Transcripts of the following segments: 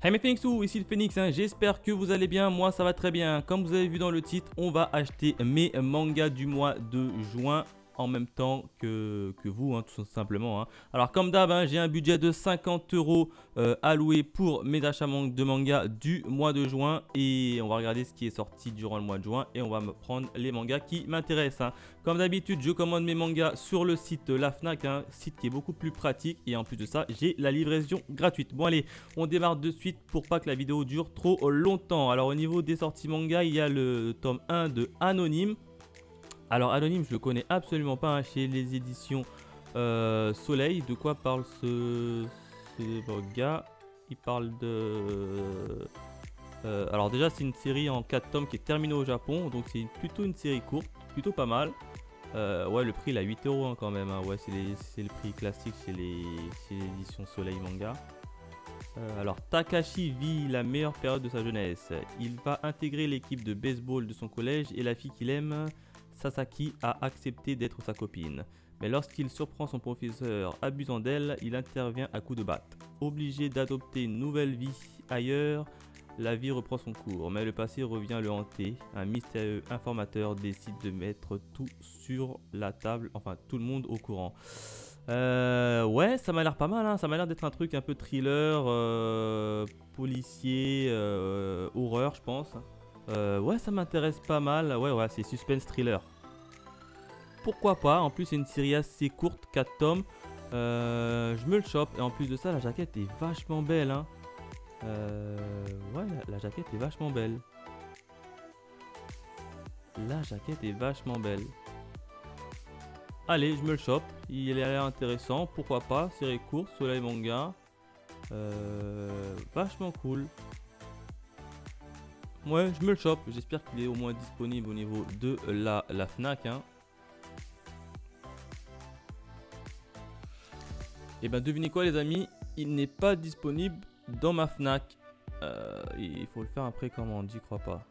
Hey mes Phoenixous, ici le Phoenix, j'espère que vous allez bien, moi ça va très bien. Comme vous avez vu dans le titre, on va acheter mes mangas du mois de juin en même temps que vous, tout simplement. Alors comme d'hab, j'ai un budget de 50 € alloué pour mes achats de mangas du mois de juin. Et on va regarder ce qui est sorti durant le mois de juin et on va me prendre les mangas qui m'intéressent. Comme d'habitude, je commande mes mangas sur le site La Fnac, site qui est beaucoup plus pratique. Et en plus de ça, j'ai la livraison gratuite. Bon allez, on démarre de suite pour pas que la vidéo dure trop longtemps. Alors au niveau des sorties manga, il y a le tome 1 de Anonyme. Alors Anonyme, je le connais absolument pas chez les éditions Soleil. De quoi parle ce gars? Il parle de... alors déjà c'est une série en 4 tomes qui est terminée au Japon. Donc c'est plutôt une série courte, plutôt pas mal. Ouais, le prix il a 8 € quand même. Ouais, c'est le prix classique chez les éditions Soleil Manga. Alors Takashi vit la meilleure période de sa jeunesse. Il va intégrer l'équipe de baseball de son collège et la fille qu'il aime, Sasaki, a accepté d'être sa copine. Mais lorsqu'il surprend son professeur abusant d'elle, il intervient à coups de batte. Obligé d'adopter une nouvelle vie ailleurs, la vie reprend son cours, mais le passé revient le hanter. Un mystérieux informateur décide de mettre tout sur la table, enfin tout le monde au courant. Ouais, ça m'a l'air pas mal, ça m'a l'air d'être un truc un peu thriller, policier, horreur, je pense. Ouais, ça m'intéresse pas mal. Ouais, c'est suspense thriller. Pourquoi pas? En plus, c'est une série assez courte, 4 tomes. Je me le chope. Et en plus de ça, la jaquette est vachement belle. Ouais, la jaquette est vachement belle. La jaquette est vachement belle. Allez, je me le chope. Il a l'air intéressant. Pourquoi pas? Série courte, Soleil Manga. Vachement cool. Ouais, je me le chope. J'espère qu'il est au moins disponible au niveau de la Fnac. Et ben devinez quoi les amis, il n'est pas disponible dans ma Fnac. Il faut le faire après commande, j'y crois pas.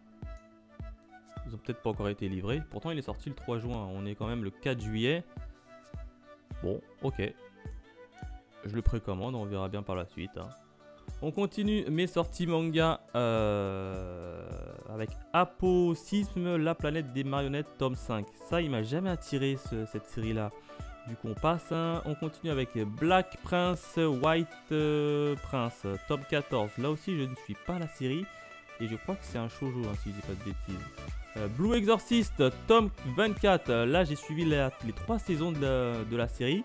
Ils ont peut-être pas encore été livrés. Pourtant il est sorti le 3 juin, on est quand même le 4 juillet. Bon, ok. Je le précommande, on verra bien par la suite. On continue mes sorties manga avec Aposisme, la planète des marionnettes, tome 5. Ça, il m'a jamais attiré cette série-là. Du coup, on passe. On continue avec Black Prince, White Prince, tome 14. Là aussi, je ne suis pas la série. Et je crois que c'est un shoujo, si je dis pas de bêtises. Blue Exorcist, tome 24. Là, j'ai suivi les 3 saisons de la série.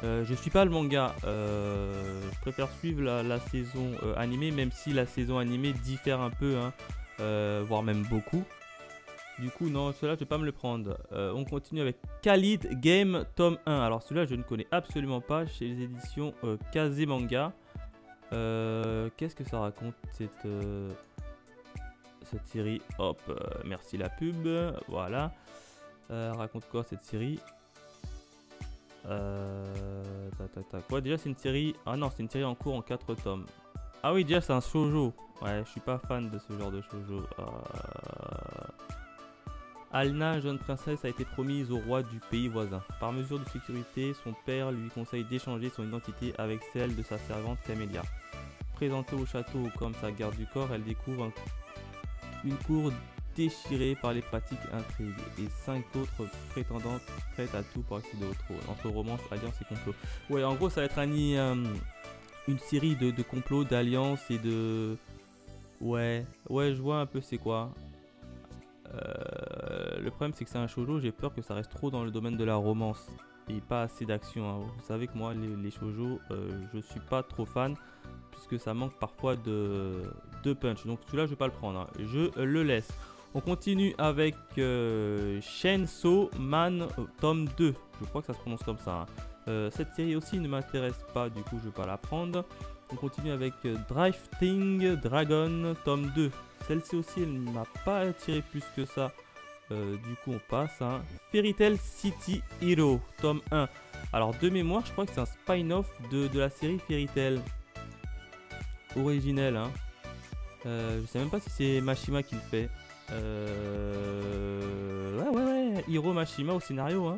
Je suis pas le manga, je préfère suivre la saison animée, même si la saison animée diffère un peu, voire même beaucoup. Du coup, non, celui-là, je vais pas me le prendre. On continue avec Khalid Game, tome 1. Alors, celui-là, je ne connais absolument pas chez les éditions Kazé Manga. Qu'est-ce que ça raconte cette série? Hop, merci la pub, voilà. Raconte quoi cette série? Quoi, déjà c'est une série... Ah non, c'est une série en cours en 4 tomes. Ah oui, déjà c'est un shoujo. Ouais, je suis pas fan de ce genre de shoujo. Alna, jeune princesse, a été promise au roi du pays voisin. Par mesure de sécurité, son père lui conseille d'échanger son identité avec celle de sa servante Camélia. Présentée au château comme sa garde du corps, elle découvre une cour déchirée par les pratiques intrigues et 5 autres prétendantes prêtes à tout pour accéder au trône. Entre romance, alliance et complot. Ouais, en gros, ça va être une série de complots, d'alliances et de... Ouais, je vois un peu c'est quoi. Le problème, c'est que c'est un shoujo, j'ai peur que ça reste trop dans le domaine de la romance et pas assez d'action. Vous savez que moi, les shoujo, je suis pas trop fan puisque ça manque parfois de punch. Donc celui-là, je vais pas le prendre. Je le laisse. On continue avec Chainsaw Man tome 2. Je crois que ça se prononce comme ça. Cette série aussi ne m'intéresse pas, du coup je ne vais pas la prendre. On continue avec Drifting Dragon tome 2. Celle-ci aussi, elle ne m'a pas attiré plus que ça. Du coup on passe. Fairy Tail City Hero tome 1. Alors de mémoire, je crois que c'est un spin-off de la série Fairy Tail. Originelle. Je sais même pas si c'est Mashima qui le fait. Ouais, Hiro Mashima au scénario,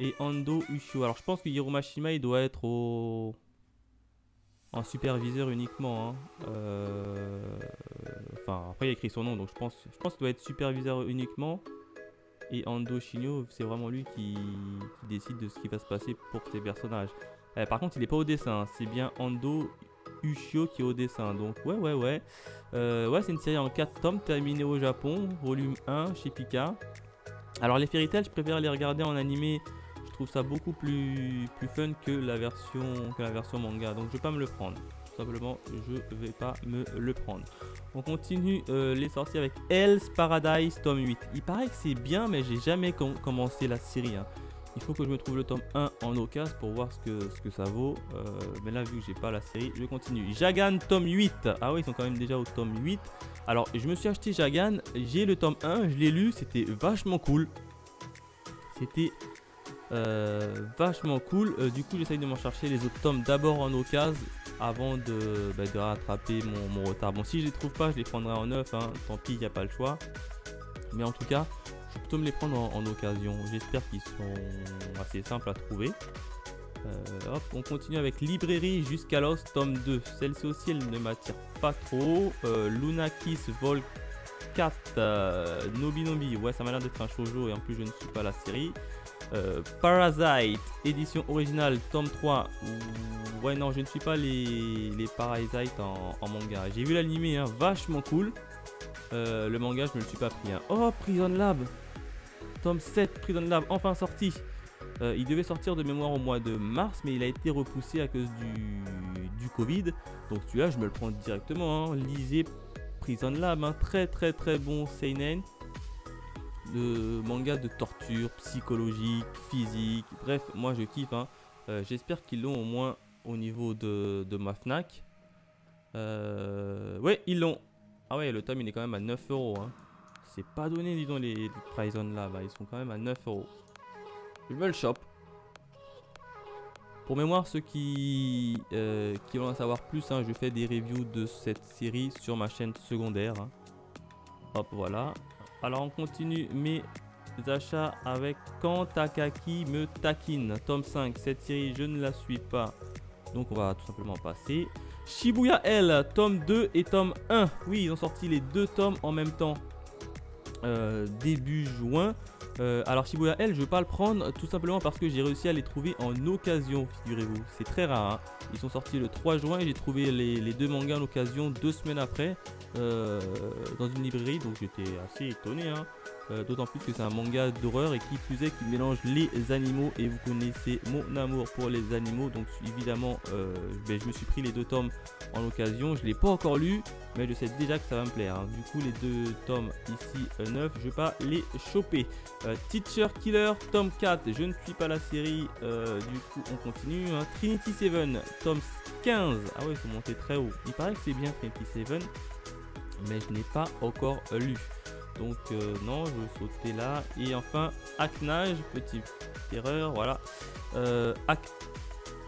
et Ando Ushio. Alors je pense que Hiro Mashima il doit être au en superviseur uniquement. Hein. Enfin, après il a écrit son nom, donc je pense qu'il doit être superviseur uniquement. Et Ando Shino, c'est vraiment lui qui décide de ce qui va se passer pour ses personnages. Par contre, il n'est pas au dessin, c'est bien Ando Ushio qui est au dessin. Donc ouais. Ouais, c'est une série en 4 tomes terminée au Japon, volume 1 chez Pika. Alors les Fairy Tail, je préfère les regarder en animé. Je trouve ça beaucoup plus fun que la version manga. Donc je vais pas me le prendre. Tout simplement, je vais pas me le prendre. On continue les sorties avec Hell's Paradise tome 8. Il paraît que c'est bien, mais j'ai jamais commencé la série. Hein. Il faut que je me trouve le tome 1 en occasion pour voir ce que ça vaut. Mais là, vu que j'ai pas la série, je continue. Jagan tome 8. Ah oui, ils sont quand même déjà au tome 8. Alors, je me suis acheté Jagan. J'ai le tome 1, je l'ai lu. C'était vachement cool. C'était vachement cool. Du coup, j'essaye de m'en chercher les autres tomes d'abord en occasion avant de rattraper mon retard. Bon, si je les trouve pas, je les prendrai en neuf. Hein. Tant pis, il n'y a pas le choix. Mais en tout cas, je vais plutôt me les prendre en occasion. J'espère qu'ils sont assez simples à trouver. Hop, on continue avec Librairie jusqu'à l'os, tome 2. Celle-ci aussi, elle ne m'attire pas trop. Lunakis Vol 4, Nobi. Ouais, ça m'a l'air d'être un shoujo et en plus, je ne suis pas la série. Parasite, édition originale, tome 3. Ouais, non, je ne suis pas les Parasite en manga. J'ai vu l'animé, hein, vachement cool. Le manga, je me le suis pas pris. Hein. Oh, Prison Lab, tome 7, Prison Lab, enfin sorti. Il devait sortir de mémoire au mois de mars, mais il a été repoussé à cause du Covid. Donc celui-là, je me le prends directement. Hein. Lisez Prison Lab, hein. Très bon seinen. De manga de torture, psychologique, physique. Bref, moi je kiffe. Hein. J'espère qu'ils l'ont au moins au niveau de ma Fnac. Ouais, ils l'ont. Ah ouais, le tome il est quand même à 9 €. Hein. C'est pas donné, dis donc, les Prison Lab. Ils sont quand même à 9 €. Je me le chope. Pour mémoire, ceux qui veulent en savoir plus, hein, je fais des reviews de cette série sur ma chaîne secondaire. Hein. Hop, voilà. Alors on continue mes achats avec Quand Takaki me taquine, tome 5. Cette série, je ne la suis pas. Donc on va tout simplement passer. Shibuya L, tome 2 et tome 1. Oui, ils ont sorti les deux tomes en même temps. Début juin. Alors Shibuya L, je ne vais pas le prendre tout simplement parce que j'ai réussi à les trouver en occasion, figurez-vous. C'est très rare. Hein. Ils sont sortis le 3 juin et j'ai trouvé les deux mangas en occasion 2 semaines après dans une librairie. Donc j'étais assez étonné. Hein. D'autant plus que c'est un manga d'horreur et qui plus est qui mélange les animaux. Et vous connaissez mon amour pour les animaux. Donc évidemment, je me suis pris les deux tomes en occasion. Je ne l'ai pas encore lu, mais je sais déjà que ça va me plaire. Hein. Du coup, les deux tomes ici 9, je ne vais pas les choper. Teacher Killer, tome 4. Je ne suis pas la série. Du coup, on continue. Hein. Trinity 7, tome 15. Ah ouais, ils sont montés très haut. Il paraît que c'est bien Trinity 7, mais je n'ai pas encore lu. Donc non, je vais sauter là. Et enfin, Hacknage, petite erreur, voilà.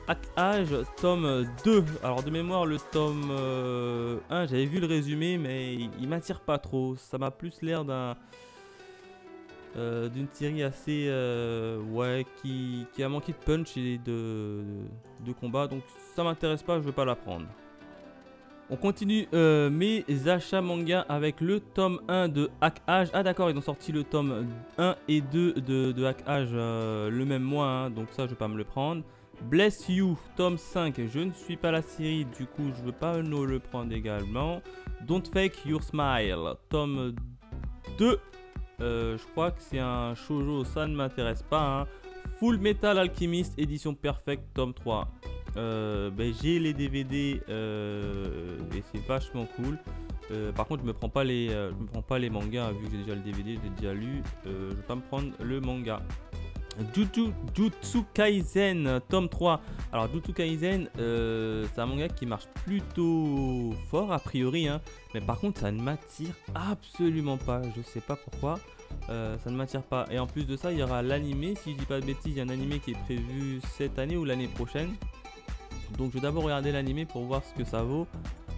Hackage, tome 2. Alors de mémoire, le tome 1, j'avais vu le résumé, mais il m'attire pas trop. Ça m'a plus l'air d'une série assez ouais, qui a manqué de punch et de combat. Donc ça m'intéresse pas, je vais pas la prendre. On continue mes achats manga avec le tome 1 de Hackage. Ah d'accord, ils ont sorti le tome 1 et 2 de Hackage le même mois, hein, donc ça je vais pas me le prendre. Bless You, tome 5, je ne suis pas la série, du coup je veux pas le prendre également. Don't Fake Your Smile, tome 2, je crois que c'est un shoujo, ça ne m'intéresse pas. Hein. Full Metal Alchemist, édition perfect, tome 3. J'ai les DVD et c'est vachement cool. Par contre je me prends pas les mangas, hein, vu que j'ai déjà le DVD, j'ai déjà lu. Je vais pas me prendre le manga. Jujutsu Kaisen tome 3. Alors Jujutsu Kaisen, c'est un manga qui marche plutôt fort a priori, hein, mais par contre ça ne m'attire absolument pas. Je sais pas pourquoi. Ça ne m'attire pas. Et en plus de ça, il y aura l'animé. Si je dis pas de bêtises, il y a un animé qui est prévu cette année ou l'année prochaine. Donc je vais d'abord regarder l'animé pour voir ce que ça vaut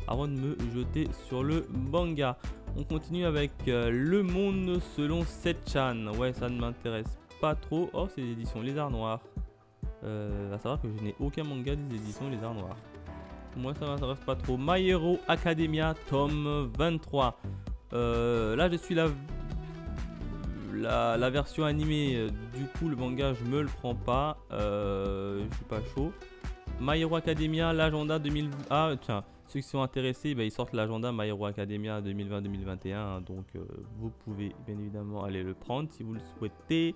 avant de me jeter sur le manga. On continue avec Le Monde selon Setchan. Ouais, ça ne m'intéresse pas trop. Oh, c'est l'édition Lézard Noir. À savoir que je n'ai aucun manga des éditions Lézard Noir. Moi, ça m'intéresse pas trop. My Hero Academia, tome 23. Là, je suis la version animée. Du coup, le manga, je me le prends pas. Je suis pas chaud. My Hero Academia, l'agenda 2000. Ah, tiens, ceux qui sont intéressés, bah, ils sortent l'agenda My Hero Academia 2020-2021. Donc, vous pouvez bien évidemment aller le prendre si vous le souhaitez.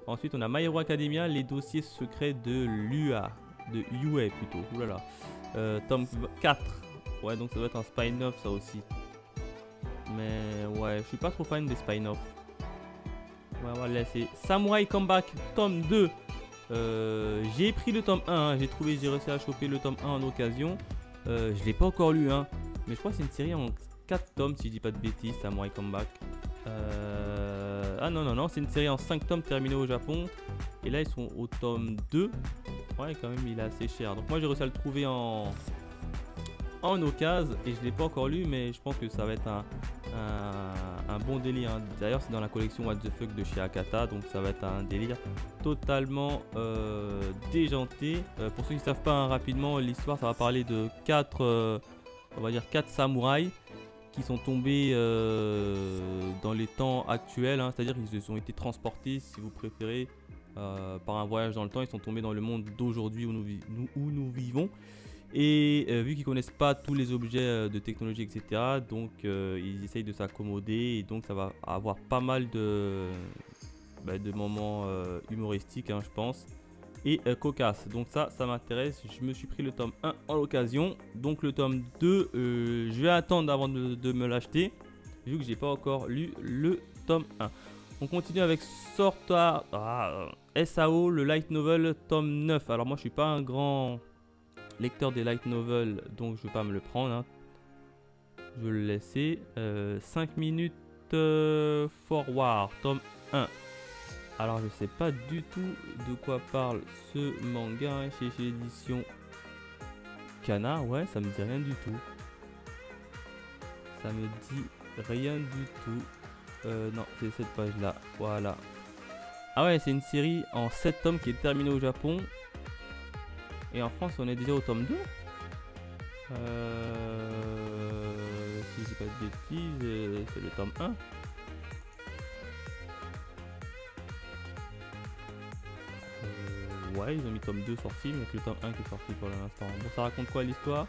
Ensuite, on a My Hero Academia, les dossiers secrets de l'UA. De UA plutôt. Oulala. Tome 4. Ouais, donc ça doit être un spin-off, ça aussi. Mais ouais, je suis pas trop fan des spin-off. On va voir, là, c'est Samurai Comeback, tome 2. J'ai pris le tome 1, hein. J'ai réussi à choper le tome 1 en occasion. Je l'ai pas encore lu, hein. Mais je crois que c'est une série en 4 tomes, si je dis pas de bêtises, Samurai Comeback. Ah non, c'est une série en 5 tomes terminée au Japon. Et là, ils sont au tome 2. Ouais, quand même, il est assez cher. Donc moi, j'ai réussi à le trouver en occasion. Et je l'ai pas encore lu, mais je pense que ça va être un bon délire, hein. D'ailleurs, c'est dans la collection What the Fuck de chez Akata. Donc ça va être un délire totalement déjanté. Pour ceux qui ne savent pas, hein, rapidement, l'histoire, ça va parler de 4 samouraïs qui sont tombés dans les temps actuels, hein. C'est-à-dire qu'ils ont été transportés, si vous préférez, par un voyage dans le temps. Ils sont tombés dans le monde d'aujourd'hui où nous vivons. Et vu qu'ils connaissent pas tous les objets de technologie, etc., donc ils essayent de s'accommoder. Et donc ça va avoir pas mal de moments humoristiques, hein, je pense. Et cocasse. Donc ça m'intéresse. Je me suis pris le tome 1 en occasion. Donc le tome 2, je vais attendre avant de me l'acheter, vu que j'ai pas encore lu le tome 1. On continue avec SAO, le light novel tome 9. Alors moi je suis pas un grand lecteur des light novels, donc je vais pas me le prendre, hein. Je vais le laisser. 5 minutes forward, tome 1. Alors je sais pas du tout de quoi parle ce manga, hein, chez l'édition Kana. Ouais, ça me dit rien du tout. Ça me dit rien du tout. Non, c'est cette page là. Voilà. Ah ouais, c'est une série en 7 tomes qui est terminée au Japon. Et en France, on est déjà au tome 2. Si je dis pas de bêtises, c'est le tome 1. Ouais, ils ont mis tome 2 sorti, mais que le tome 1 qui est sorti pour l'instant. Bon, ça raconte quoi l'histoire?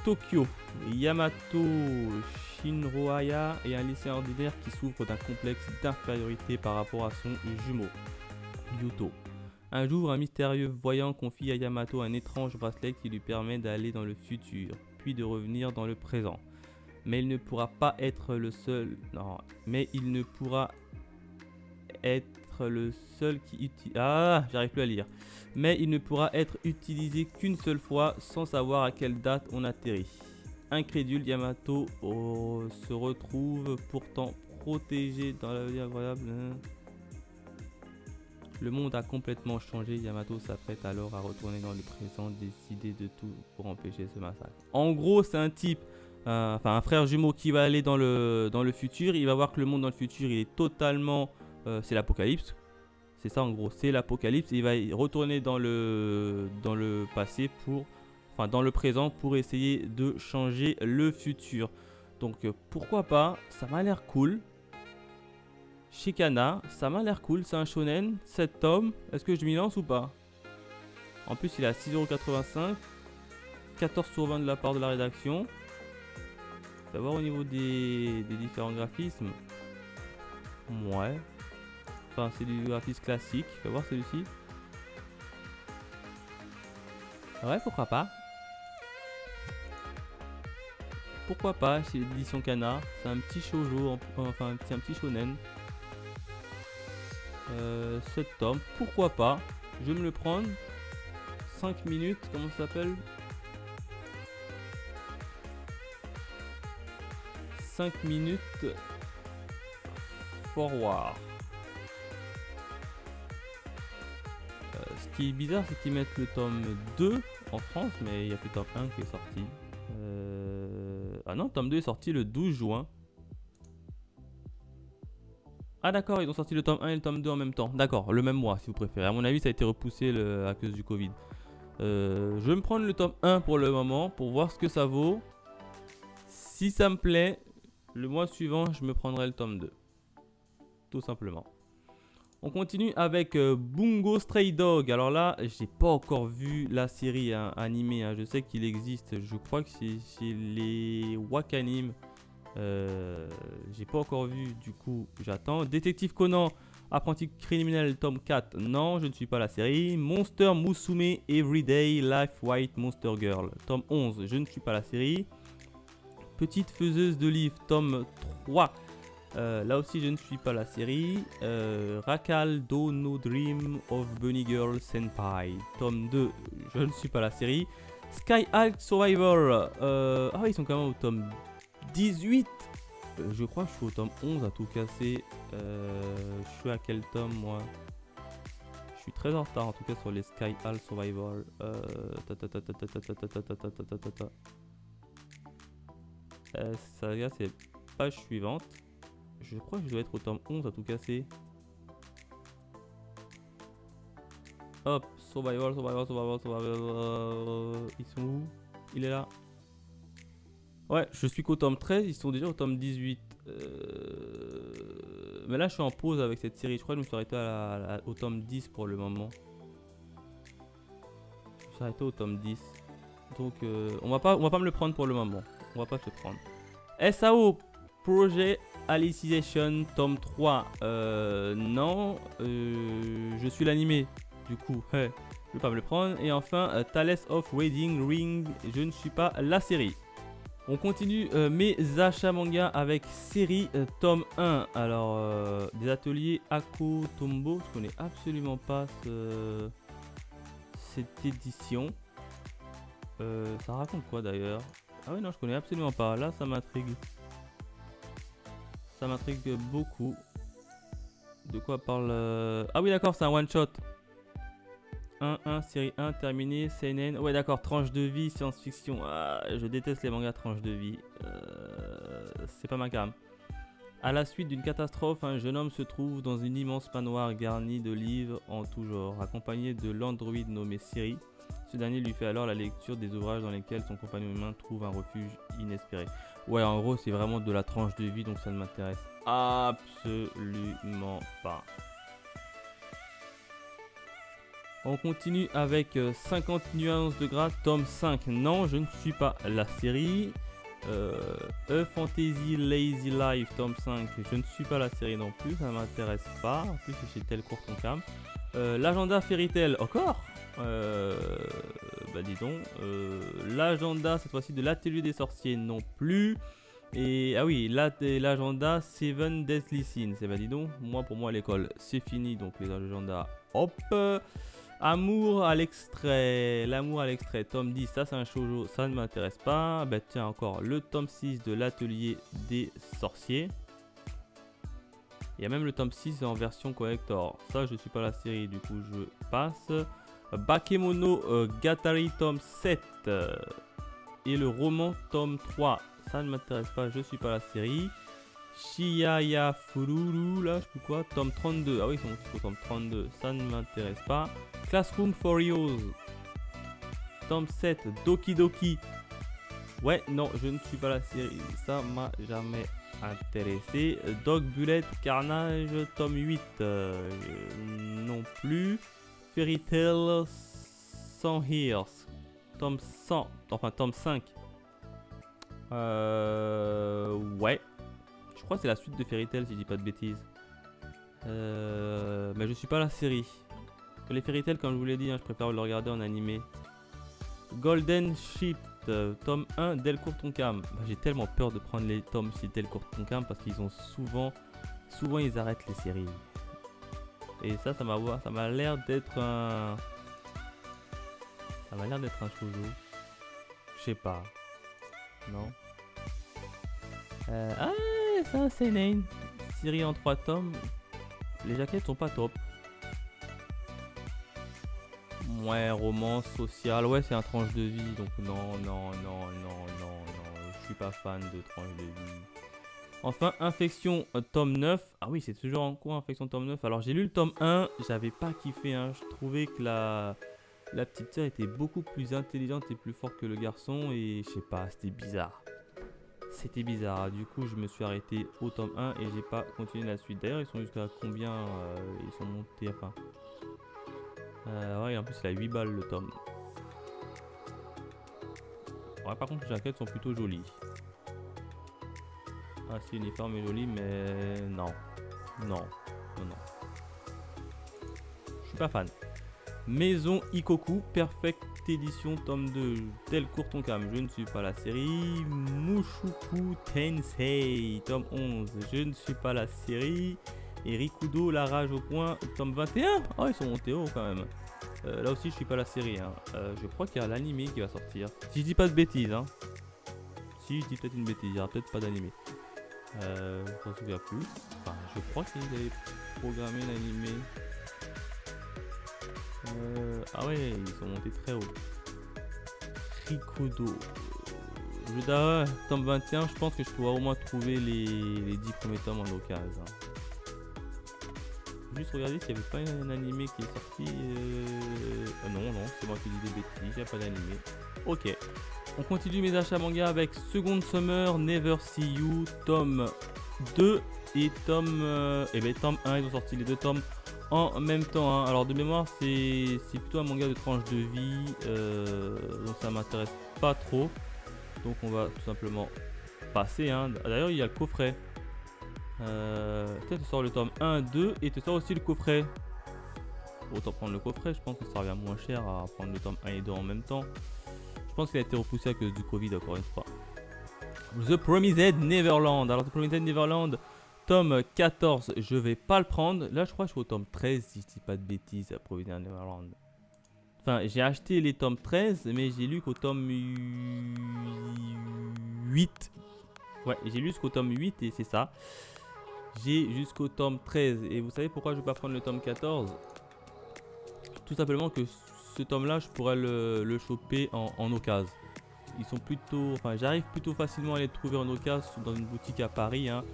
Tokyo, Yamato Shinrohaya est un lycéen ordinaire qui souffre d'un complexe d'infériorité par rapport à son jumeau, Yuto. Un jour, un mystérieux voyant confie à Yamato un étrange bracelet qui lui permet d'aller dans le futur, puis de revenir dans le présent. Mais il ne pourra pas être le seul. Non, mais il ne pourra être le seul qui utilise. Ah, j'arrive plus à lire. Mais il ne pourra être utilisé qu'une seule fois sans savoir à quelle date on atterrit. Incrédule, Yamato se retrouve pourtant protégé dans la vie incroyable. Le monde a complètement changé. Yamato s'apprête alors à retourner dans le présent, décider de tout pour empêcher ce massacre. En gros, c'est un type, un frère jumeau qui va aller dans le futur. Il va voir que le monde dans le futur, il est totalement, c'est l'apocalypse. C'est ça en gros, c'est l'apocalypse. Il va retourner dans le passé dans le présent pour essayer de changer le futur. Donc pourquoi pas, ça m'a l'air cool. Chez Kana, ça m'a l'air cool, c'est un shonen, 7 tomes. Est-ce que je m'y lance ou pas? En plus, il est à 6,85 €, 14 sur 20 de la part de la rédaction. On va voir au niveau des différents graphismes. Ouais. Enfin, c'est du graphisme classique. On va voir celui-ci. Ouais, pourquoi pas. Pourquoi pas, chez l'édition Kana. C'est un petit shoujo, enfin un petit shonen. 7 tomes, pourquoi pas. Je vais me le prendre. 5 minutes, comment ça s'appelle? 5 minutes forward. Ce qui est bizarre, c'est qu'ils mettent le tome 2 en France, mais il n'y a que le tome 1 qui est sorti. Ah non, le tome 2 est sorti le 12 juin. Ah d'accord, ils ont sorti le tome 1 et le tome 2 en même temps. D'accord, le même mois si vous préférez. À mon avis, ça a été repoussé à cause du Covid. Je vais me prendre le tome 1 pour le moment, pour voir ce que ça vaut. Si ça me plaît, le mois suivant, je me prendrai le tome 2. Tout simplement. On continue avec Bungo Stray Dog. Alors là, j'ai pas encore vu la série animée. Hein. Je sais qu'il existe. Je crois que c'est chez les Wakanim. J'ai pas encore vu. Du coup, j'attends. Détective Conan, apprenti criminel, tome 4. Non, je ne suis pas la série. Monster Musume Everyday Life White Monster Girl. Tome 11. Je ne suis pas la série. Petite faiseuse de livres. Tome 3. Là aussi je ne suis pas la série. Rakal Do No Dream of Bunny Girl Senpai. Tome 2, je ne suis pas la série. Sky Hulk Survivor. Ah oui, ils sont quand même au tome 18. Je crois que je suis au tome 11 à tout casser. Je suis à quel tome moi? Je suis très en retard en tout cas sur les Sky Hulk Survivor. Ça c'est page suivante. Je crois que je dois être au tome 11 à tout casser. Hop, survival. Ils sont où? Il est là. Ouais, je suis qu'au tome 13, ils sont déjà au tome 18. Mais là, je suis en pause avec cette série. Je crois que je me suis arrêté au tome 10 pour le moment. Je me suis arrêté au tome 10. Donc, on va pas me le prendre pour le moment. On va pas se le prendre. SAO Projet Alicization tome 3. Non, je suis l'animé. Du coup, je vais pas me le prendre. Et enfin, Thales of Wedding Ring. Je ne suis pas la série. On continue mes achats manga avec série tome 1. Alors, des ateliers Ako Tombo. Je connais absolument pas cette édition. Ça raconte quoi d'ailleurs? Ah oui, non, je connais absolument pas. Là, ça m'intrigue. Ça m'intrigue beaucoup. De quoi parle... Ah oui, d'accord, c'est un one-shot. 1, série 1, terminé, CNN. Ouais, d'accord, tranche de vie, science-fiction. Ah, je déteste les mangas tranche de vie. C'est pas ma gamme. À la suite d'une catastrophe, un jeune homme se trouve dans une immense manoir garnie de livres en tout genre, accompagné de l'androïde nommé Siri. Ce dernier lui fait alors la lecture des ouvrages dans lesquels son compagnon humain trouve un refuge inespéré. Ouais, en gros, c'est vraiment de la tranche de vie, donc ça ne m'intéresse absolument pas. On continue avec 50 nuances de gras, tome 5. Non, je ne suis pas la série. A Fantasy Lazy Life, tome 5. Je ne suis pas la série non plus, ça ne m'intéresse pas. En plus, c'est chez Delcourt Tonkam. L'agenda Fairy Tail, encore bah dis donc. L'agenda, cette fois-ci, de l'atelier des sorciers, non plus. Et ah oui, l'agenda Seven Deathly Sins. Et bah dis donc, pour moi, l'école, c'est fini. Donc les agendas, hop. Amour à l'extrait, l'amour à l'extrait, tome 10, ça c'est un shoujo, ça ne m'intéresse pas. Bah tiens, encore le tome 6 de l'atelier des sorciers. Il y a même le tome 6 en version collector. Ça, je ne suis pas la série, du coup je passe. Bakemono Gatari tome 7 et le roman tome 3. Ça ne m'intéresse pas, je ne suis pas la série. Shiyaya Fururu, là, je sais plus quoi, tome 32. Ah oui, ils sont au tome 32, ça ne m'intéresse pas. Classroom for Heroes, tome 7, Doki Doki. Ouais, non, je ne suis pas la série, ça m'a jamais intéressé. Dog Bullet Carnage, tome 8, non plus. Fairy Tail 100 Years, tome 100, enfin tome 5. Ouais. Je crois que c'est la suite de Fairy Tail si je dis pas de bêtises. Mais je suis pas la série. Les Fairy Tail, comme je vous l'ai dit, hein, je préfère le regarder en animé. Golden Ship, tome 1, Delcourt Tonkam. Bah, j'ai tellement peur de prendre les tomes chez Delcourt Tonkam parce qu'ils ont souvent ils arrêtent les séries. Et ça m'a l'air d'être un... Ça m'a l'air d'être un shoujo. Je sais pas. Non. Ah, ça c'est une série en 3 tomes. Les jaquettes sont pas top. Ouais, romance, social. Ouais, c'est un tranche de vie. Donc non. Je suis pas fan de tranche de vie. Enfin, Infection tome 9. Ah oui, c'est toujours en cours, Infection tome 9. Alors j'ai lu le tome 1. J'avais pas kiffé. Hein. Je trouvais que La petite sœur était beaucoup plus intelligente et plus forte que le garçon et je sais pas, c'était bizarre. C'était bizarre, du coup je me suis arrêté au tome 1 et j'ai pas continué la suite. D'ailleurs ils sont jusqu'à combien ils sont montés, enfin... ouais, en plus il a 8 balles le tome. Ouais, par contre les jaquettes sont plutôt jolies. Ah si, l'uniforme est joli mais non. Non, non, non. Je suis pas fan. Maison Ikoku, Perfect Edition, tome 2, tel Courtoncam, je ne suis pas la série. Mushoku Tensei, tome 11, je ne suis pas la série. Et Rikudo, la rage au point, tome 21. Oh, ils sont montés haut quand même. Là aussi, je suis pas la série. Hein. Je crois qu'il y a l'animé qui va sortir. Si je dis pas de bêtises. Hein. Si je dis peut-être une bêtise, il n'y aura peut-être pas d'animé. Je ne me souviens plus. Enfin, je crois qu'ils avaient programmé l'animé. Ah ouais, ils sont montés très haut. Rikudo. Tome 21, je pense que je pourrais au moins trouver les 10 premiers tomes en occasion. Juste regarder s'il n'y avait pas un animé qui est sorti. Non, c'est moi qui dis des bêtises, il n'y a pas d'animé. Ok. On continue mes achats manga avec Second Summer, Never See You, tome 2 et tome... tome 1, ils ont sorti les deux tomes en même temps. Hein. Alors de mémoire, c'est plutôt un manga de tranche de vie, donc ça m'intéresse pas trop. Donc on va tout simplement passer. Hein. D'ailleurs, il y a le coffret. Peut-être tu sors le tome 1, 2 et tu sors aussi le coffret. Autant prendre le coffret, je pense que ça revient moins cher à prendre le tome 1 et 2 en même temps. Je pense qu'il a été repoussé à cause du Covid encore une fois. The Promised Neverland. Alors The Promised Neverland, tome 14, je vais pas le prendre. Là je crois que je suis au tome 13 si je dis pas de bêtises à Promised Neverland. Enfin j'ai acheté les tomes 13 mais j'ai lu qu'au tome 8. Ouais, j'ai lu jusqu'au tome 8 et c'est ça. J'ai jusqu'au tome 13 et vous savez pourquoi je vais pas prendre le tome 14? Tout simplement que ce tome là je pourrais le choper en occasion. Ils sont plutôt, enfin j'arrive plutôt facilement à les trouver en occasion dans une boutique à Paris, hein,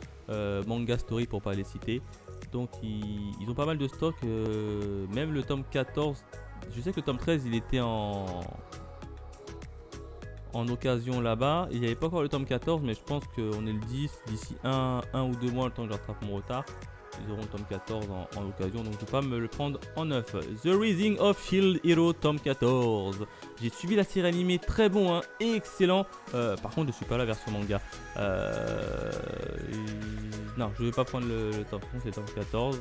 Manga Story pour pas les citer. Donc ils ont pas mal de stock, même le tome 14, je sais que le tome 13 il était en occasion là-bas. Il n'y avait pas encore le tome 14 mais je pense qu'on est le 10, d'ici un ou 2 mois le temps que j'attrape mon retard. Ils auront le tome 14 en occasion, donc je ne vais pas me le prendre en neuf. The Rising of Shield Hero, tome 14. J'ai suivi la série animée, très bon, hein, excellent. Par contre, je ne suis pas la version manga. Non, je ne vais pas prendre le tome 11, c'est le tome 14.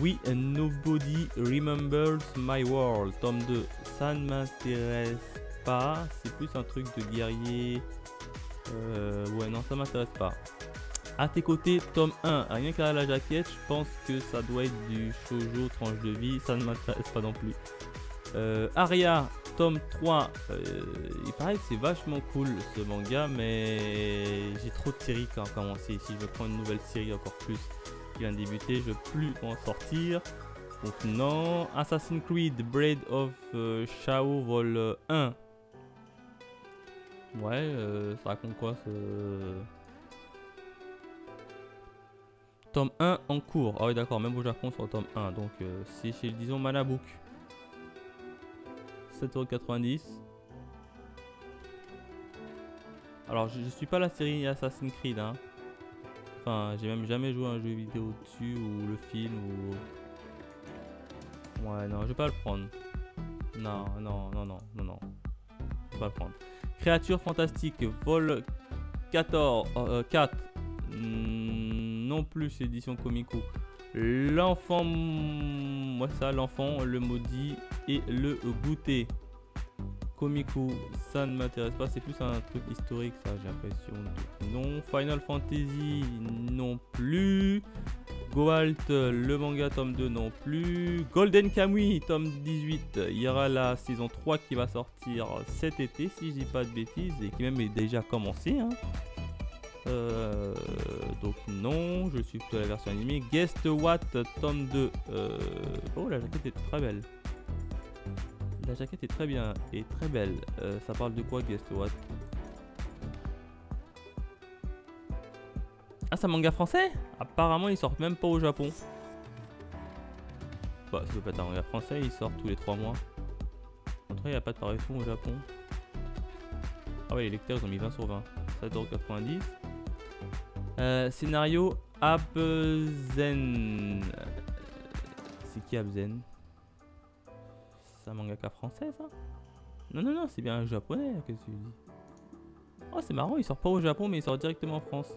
We and Nobody Remembers My World, tome 2. Ça ne m'intéresse pas, c'est plus un truc de guerrier. Ouais, non, ça m'intéresse pas. À tes côtés, tome 1, rien qu'à la jaquette, je pense que ça doit être du shoujo tranche de vie, ça ne m'intéresse pas non plus. Aria, tome 3, il paraît que c'est vachement cool ce manga, mais j'ai trop de séries qui ont commencé. Si je veux prendre une nouvelle série encore plus qui vient de débuter, je ne veux plus en sortir. Donc non. Assassin's Creed, Blade of Shao, vol 1. Ouais, ça raconte quoi ce... Tome 1 en cours. Ah oui d'accord, même au Japon sur le tome 1. Donc c'est chez, disons, Manabook. 7,90 €. Alors je suis pas la série Assassin's Creed. Hein. Enfin, j'ai même jamais joué à un jeu vidéo dessus ou le film ou... Ouais, non, je vais pas le prendre. Non. Je vais pas le prendre. Créature fantastique, vol 14, 4. Non plus édition Comico. L'enfant, ouais ça, l'enfant, le maudit et le goûter. Comico, ça ne m'intéresse pas, c'est plus un truc historique ça, j'ai l'impression. Non. Final Fantasy non plus. Goalt, le manga tome 2 non plus. Golden Kamuy tome 18, il y aura la saison 3 qui va sortir cet été si je dis pas de bêtises et qui même est déjà commencé, hein. Donc non, je suis plutôt à la version animée. Guest What tome 2. Oh, la jaquette est très belle. La jaquette est très bien et très belle. Ça parle de quoi Guest What? Ah, c'est un manga français? Apparemment ils sortent même pas au Japon. Bah ça peut pas être un manga français, ils sortent tous les 3 mois. Après, il n'y a pas de parution au Japon. Ah ouais, les lecteurs, ils ont mis 20 sur 20. 7,90 €. Scénario Abzen. C'est qui Abzen? C'est un mangaka français, ça? Non, non, non, c'est bien un japonais. Qu'est-ce que tu dis? Oh, c'est marrant, il sort pas au Japon, mais il sort directement en France.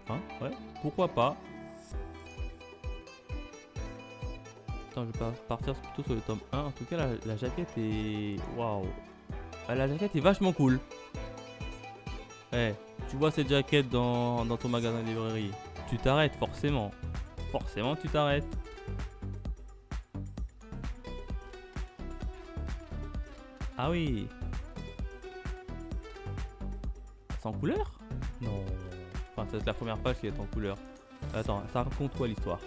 Hein? Ouais, pourquoi pas? Attends, je vais partir plutôt sur le tome 1. En tout cas, la jaquette est... Waouh! La jaquette est vachement cool. Eh, tu vois cette jaquette dans ton magasin de librairie. Tu t'arrêtes, forcément. Forcément, tu t'arrêtes. Ah oui. C'est en couleur? Non. Enfin, c'est la première page qui est en couleur. Attends, ça raconte quoi l'histoire?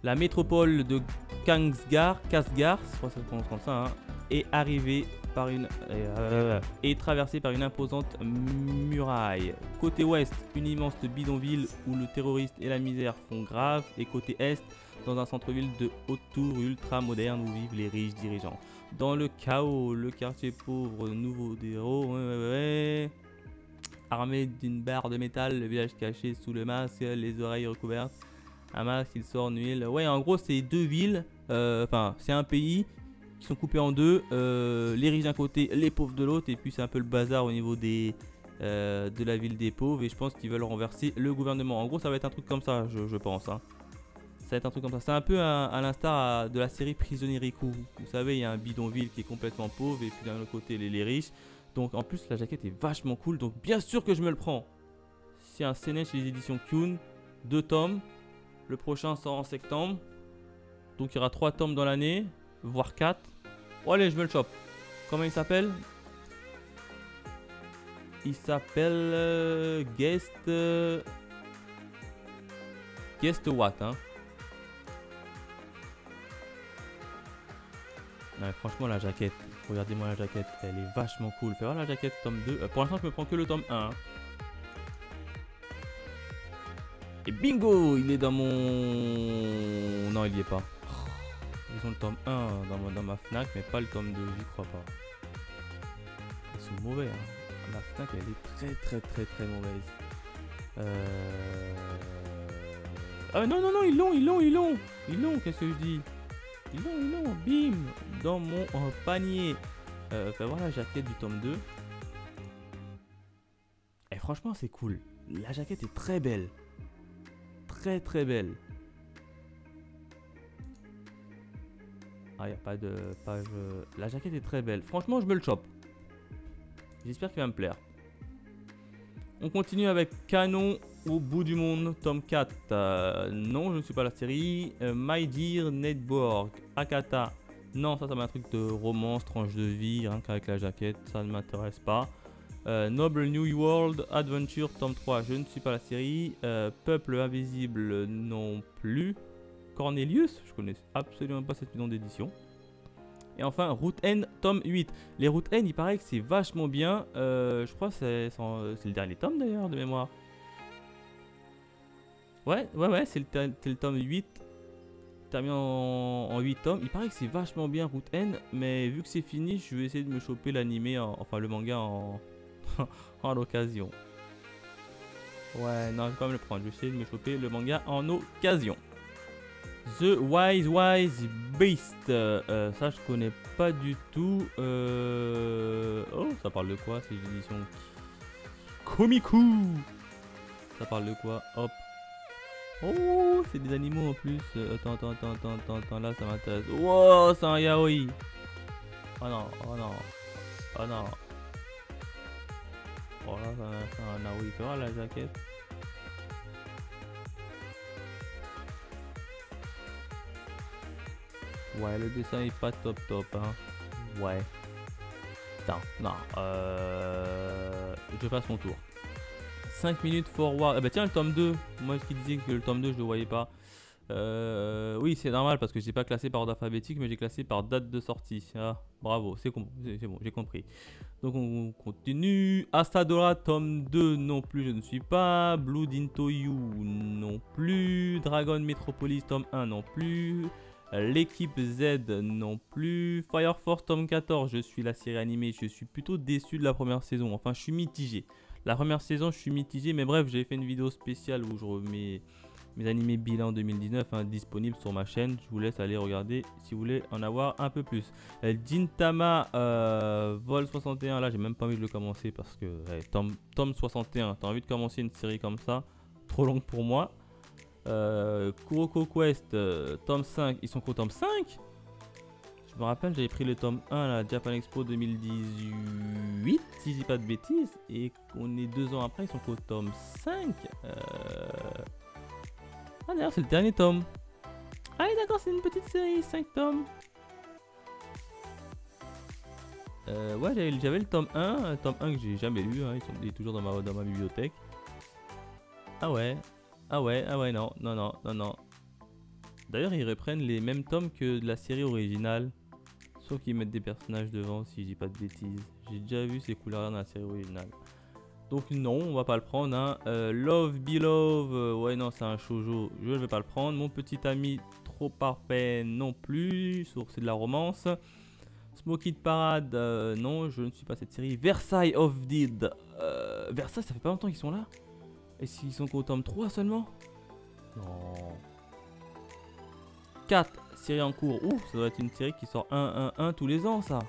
La métropole de Kasgar, je crois que ça se prononce comme ça, hein, est arrivée par est traversée par une imposante muraille. Côté ouest, une immense bidonville où le terroriste et la misère font grave, et côté est, dans un centre-ville de haute tour ultra moderne où vivent les riches dirigeants. Dans le chaos, le quartier pauvre, nouveau des héros, armé d'une barre de métal, le village caché sous le masque, les oreilles recouvertes. Un masque, il sort une ville. Ouais, en gros, c'est deux villes. Enfin, c'est un pays qui sont coupés en deux. Les riches d'un côté, les pauvres de l'autre. Et puis, c'est un peu le bazar au niveau de la ville des pauvres. Et je pense qu'ils veulent renverser le gouvernement. En gros, ça va être un truc comme ça, je pense. Hein. Ça va être un truc comme ça. C'est un peu à l'instar de la série Prisonnier Riku. Vous savez, il y a un bidonville qui est complètement pauvre. Et puis, d'un autre côté, les riches. Donc, en plus, la jaquette est vachement cool. Donc, bien sûr que je me le prends. C'est un seinen chez les éditions Kyun. 2 tomes. Le prochain sort en septembre. Donc il y aura 3 tomes dans l'année. Voire 4. Oh allez, je me le chope. Comment il s'appelle? Il s'appelle Guest What, hein. Ouais, franchement la jaquette. Regardez-moi la jaquette. Elle est vachement cool. Fais voir la jaquette tome 2. Pour l'instant je me prends que le tome 1. Hein. Et bingo, il est dans mon... Non, il y est pas. Ils ont le tome 1 dans ma Fnac, mais pas le tome 2, j'y crois pas. Ils sont mauvais, hein. La Fnac, elle est très mauvaise. Ah non, non, non, ils l'ont, qu'est-ce que je dis? Ils l'ont, bim, dans mon panier. Fais voir la jaquette du tome 2. Et franchement, c'est cool. La jaquette est très belle. Très belle. Ah, il n'y a pas de page. La jaquette est très belle. Franchement, je me le chope. J'espère qu'il va me plaire. On continue avec Canon au bout du monde, tome 4. Non, je ne suis pas la série. My Dear Nedborg, Akata. Non, ça m'a un truc de romance, tranche de vie, rien qu'avec la jaquette. Ça ne m'intéresse pas. Noble New World Adventure tome 3, je ne suis pas la série. Peuple Invisible non plus. Cornelius, je connais absolument pas cette maison d'édition. Et enfin Route N tome 8. Les Route N, il paraît que c'est vachement bien. Je crois que c'est le dernier tome d'ailleurs de mémoire. Ouais, c'est le tome 8. Terminé en 8 tomes. Il paraît que c'est vachement bien Route N. Mais vu que c'est fini, je vais essayer de me choper l'animé, enfin le manga en... en occasion. Ouais, non, je vais pas me le prendre. Je vais essayer de me choper le manga en occasion. The Wise Beast. Ça, je connais pas du tout. Oh, ça parle de quoi? C'est l'édition Komiku. Ça parle de quoi? Hop. Oh, c'est des animaux en plus. Attends, là, ça m'intéresse. Wow, c'est un yaoi. Oh non, oh non. Oh non. Oh là, c'est un yaoi. Tu vois la jaquette? Ouais, le dessin est pas top hein. Ouais. Attends, non. Je passe mon tour. 5 minutes forward. Eh bah tiens, le tome 2. Moi, ce qui disait que le tome 2, je le voyais pas. Oui, c'est normal parce que j'ai pas classé par ordre alphabétique, mais j'ai classé par date de sortie. Ah, bravo, c'est bon, j'ai compris. Donc on continue. Asadora tome 2 non plus, je ne suis pas. Blood into You non plus. Dragon Metropolis tome 1 non plus. L'équipe Z non plus. Fire Force tome 14, je suis la série animée. Je suis plutôt déçu de la première saison. Enfin, je suis mitigé. La première saison, je suis mitigé. Mais bref, j'ai fait une vidéo spéciale où je remets mes animés bilan 2019 hein, disponibles sur ma chaîne. Je vous laisse aller regarder si vous voulez en avoir un peu plus. Gintama Vol 61, là j'ai même pas envie de le commencer parce que tome 61, t'as envie de commencer une série comme ça, trop longue pour moi. Kuroko Quest, tome 5, ils sont qu'au tome 5. Je me rappelle, j'avais pris le tome 1 à la Japan Expo 2018, si je dis pas de bêtises, et on est 2 ans après, ils sont qu'au tome 5. Ah d'ailleurs c'est le dernier tome. Ah oui d'accord, c'est une petite série, 5 tomes. Ouais, j'avais le tome 1 que j'ai jamais lu, hein, il est toujours dans ma bibliothèque. Ah ouais, non. D'ailleurs ils reprennent les mêmes tomes que de la série originale. Sauf qu'ils mettent des personnages devant si je dis pas de bêtises. J'ai déjà vu ces couleurs-là dans la série originale. Donc non, on va pas le prendre. Hein. Love Beloved, ouais non c'est un shoujo, je ne vais pas le prendre. Mon petit ami trop parfait non plus, sauf c'est de la romance. Smoky Parade, non je ne suis pas cette série. Versailles of Deed, Versailles ça fait pas longtemps qu'ils sont là. Et s'ils sont qu'au tome 3 seulement? Non. 4 séries en cours, ouf ça doit être une série qui sort 1 tous les ans ça.